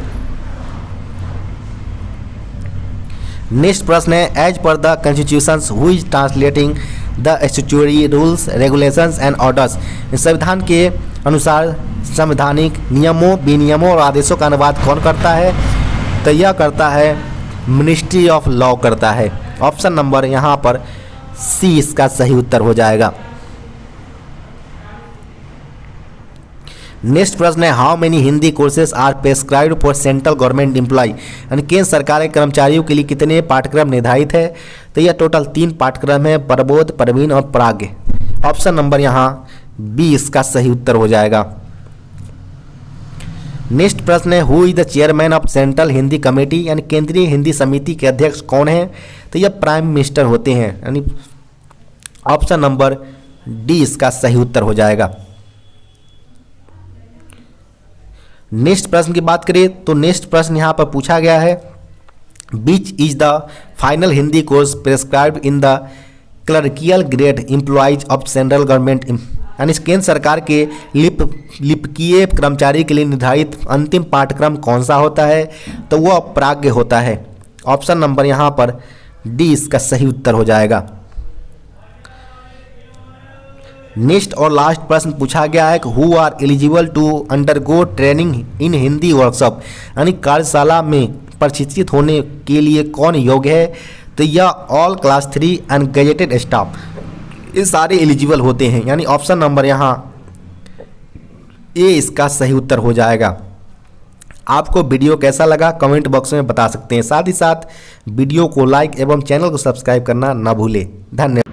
नेक्स्ट प्रश्न है as per the constitution who is translating the statutory rules regulations and orders, संविधान के अनुसार संवैधानिक नियमों विनियमों और आदेशों का अनुवाद कौन करता है, तो यह करता है मिनिस्ट्री ऑफ लॉ करता है। ऑप्शन नंबर यहाँ पर सी इसका सही उत्तर हो जाएगा। नेक्स्ट प्रश्न है how many Hindi courses are prescribed for central government employ, यानी केंद्र सरकार के कर्मचारियों के लिए कितने पाठ्यक्रम निर्धारित है, तो यह टोटल 3 पाठ्यक्रम है प्रबोध प्रवीण और प्राग्ञ। ऑप्शन नंबर यहाँ बी इसका सही उत्तर हो जाएगा। नेक्स्ट प्रश्न है who is the chairman of central Hindi committee, यानी केंद्रीय हिंदी समिति के अध्यक्ष कौन है, तो यह प्राइम मिनिस्टर होते हैं, यानी ऑप्शन नंबर डी इसका सही उत्तर हो जाएगा। नेक्स्ट प्रश्न की बात करें तो नेक्स्ट प्रश्न यहाँ पर पूछा गया है, which is the final Hindi course prescribed in the clerical grade employees of central government, यानी केंद्र सरकार के लिपिकीय कर्मचारी के लिए निर्धारित अंतिम पाठ्यक्रम कौन सा होता है, तो वह प्राज्ञ होता है। ऑप्शन नंबर यहाँ पर डी इसका सही उत्तर हो जाएगा। नेक्स्ट और लास्ट प्रश्न पूछा गया है, who are eligible to undergo training in Hindi workshop, यानी कार्यशाला में प्रशिक्षित होने के लिए कौन योग्य है, तो यह all class 3 and gazetted staff, ये सारे एलिजिबल होते हैं, यानी ऑप्शन नंबर यहाँ ए इसका सही उत्तर हो जाएगा। आपको वीडियो कैसा लगा कमेंट बॉक्स में बता सकते हैं, साथ ही साथ वीडियो को लाइक एवं चैनल को सब्सक्राइब करना ना भूलें। धन्यवाद।